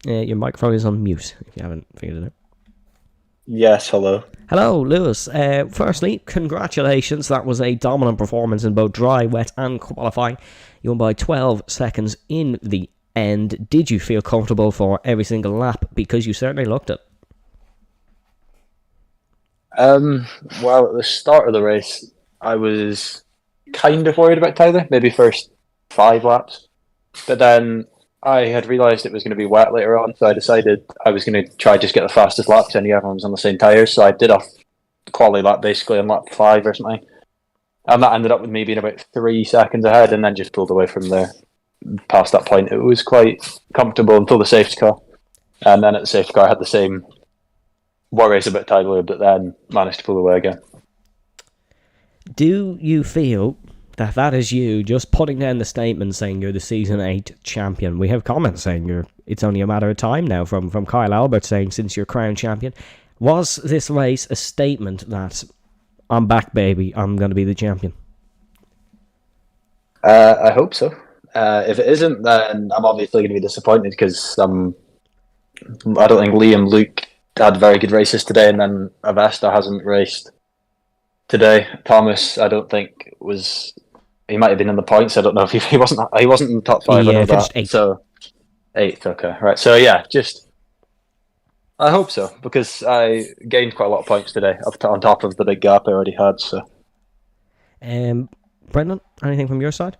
Your microphone is on mute, if you haven't figured it out. Yes, hello. Hello, Lewis. Firstly, congratulations. That was a dominant performance in both dry, wet and qualifying. You won by 12 seconds in the end. Did you feel comfortable for every single lap? Because you certainly looked it. Well, at the start of the race, I was kind of worried about Tyler, maybe first 5 laps. But then I had realised it was going to be wet later on, so I decided I was going to try just get the fastest lap, because I knew everyone was on the same tyres. So I did a quali lap basically on lap 5 or something. And that ended up with me being about 3 seconds ahead, and then just pulled away from there. Past that point, it was quite comfortable until the safety car, and then at the safety car I had the same worries about Tyler, but then managed to pull away again. Do you feel that is you just putting down the statement saying you're the season 8 champion? We have comments saying it's only a matter of time now from Kyle Albert saying since you're crowned champion. Was this race a statement that I'm back, baby, I'm going to be the champion? I hope so. If it isn't, then I'm obviously going to be disappointed, because I don't think Liam Luke had very good races today, and then Avesta hasn't raced today. Thomas, I don't think he might have been in the points. I don't know if he wasn't in the top 5. Yeah, finished 8th. So 8th, okay, right. So yeah, I hope so, because I gained quite a lot of points today on top of the big gap I already had. So, Brendan, anything from your side?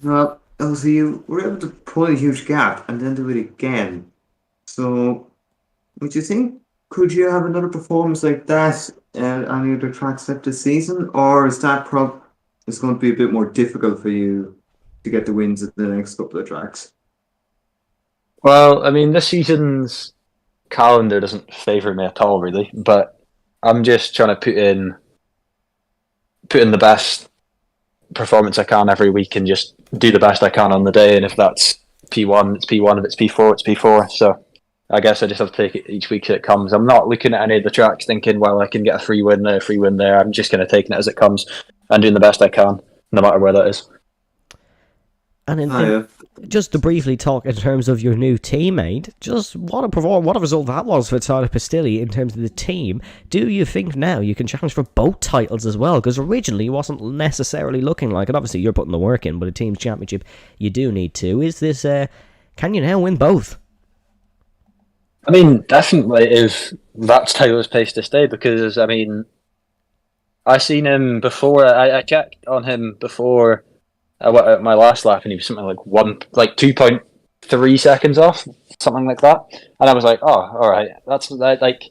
Well, obviously you were able to pull a huge gap and then do it again. So, would you think, could you have another performance like that on any other tracks left this season? Or is that it's going to be a bit more difficult for you to get the wins at the next couple of tracks? well, I mean, this season's calendar doesn't favour me at all, really, but I'm just trying to put in the best performance I can every week and just do the best I can on the day. And if that's P1, it's P1. If it's P4, it's P4. So I guess I just have to take it each week as it comes. I'm not looking at any of the tracks thinking, well, I can get a free win there, a free win there. I'm just going to take it as it comes and doing the best I can, no matter where that is. And yeah. just to briefly talk in terms of your new teammate, just what a result that was for Tyler Pastilli in terms of the team. Do you think now you can challenge for both titles as well? Because originally it wasn't necessarily looking like it. Obviously you're putting the work in, but a team's championship you do need to. Is this can you now win both? I mean, definitely if that's Tyler's pace to stay, because I mean, I seen him before. I checked on him before I went at my last lap, and he was something like 2.3 seconds off, something like that. And I was like, oh, all right, that's like.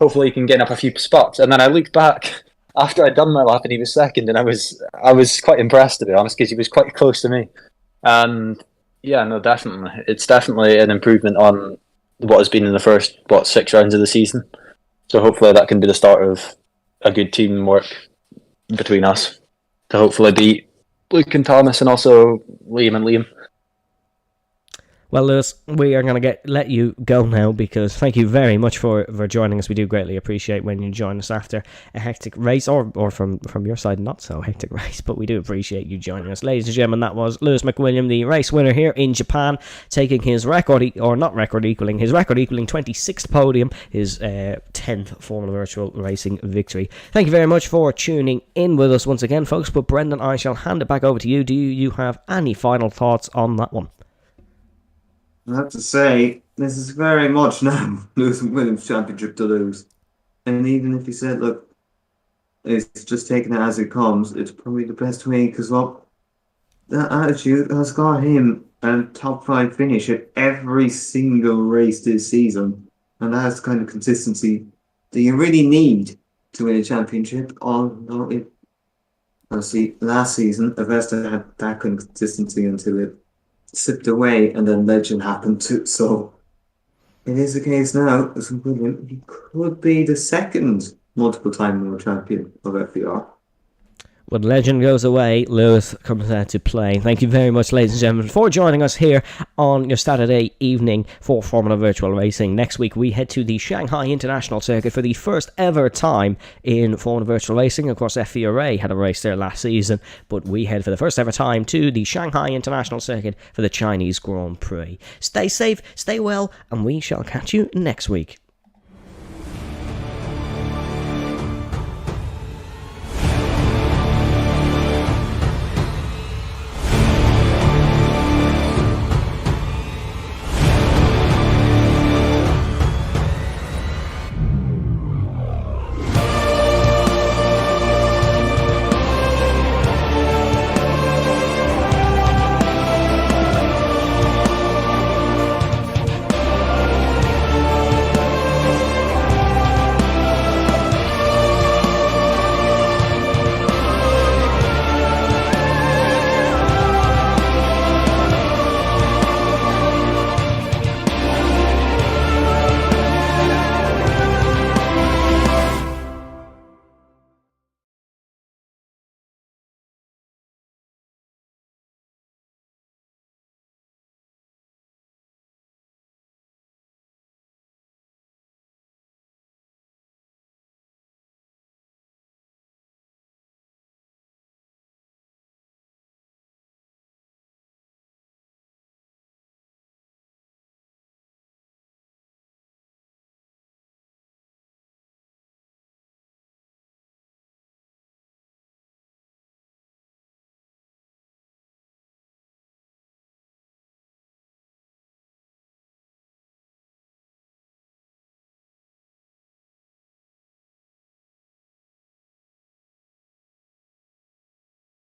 Hopefully, he can get up a few spots. And then I looked back after I'd done my lap, and he was second, and I was quite impressed, to be honest, because he was quite close to me. And yeah, no, definitely, it's definitely an improvement on what has been in the first 6 rounds of the season. So hopefully that can be the start of a good teamwork between us to hopefully beat Luke and Thomas, and also Liam and Liam. Well, Lewis, we are going to let you go now, because thank you very much for joining us. We do greatly appreciate when you join us after a hectic race, or from your side, not so hectic race, but we do appreciate you joining us. Ladies and gentlemen, that was Lewis McWilliam, the race winner here in Japan, taking his equaling his record equaling 26th podium, his 10th Formula Virtual Racing victory. Thank you very much for tuning in with us once again, folks, but Brendan, I shall hand it back over to you. Do you have any final thoughts on that one? I have to say, this is very much now Lewis and Williams' championship to lose. And even if you said, look, it's just taking it as it comes, it's probably the best way, because, well, that attitude has got him a top 5 finish at every single race this season. And that's the kind of consistency that you really need to win a championship. Although, last season, Avesta had that kind of consistency until it slipped away, and then Legend happened too. So it is the case now. He could be the second multiple-time world champion of FVR. When Legend goes away, Lewis comes out to play. Thank you very much, ladies and gentlemen, for joining us here on your Saturday evening for Formula Virtual Racing. Next week, we head to the Shanghai International Circuit for the first ever time in Formula Virtual Racing. Of course, FVRA had a race there last season, but we head for the first ever time to the Shanghai International Circuit for the Chinese Grand Prix. Stay safe, stay well, and we shall catch you next week.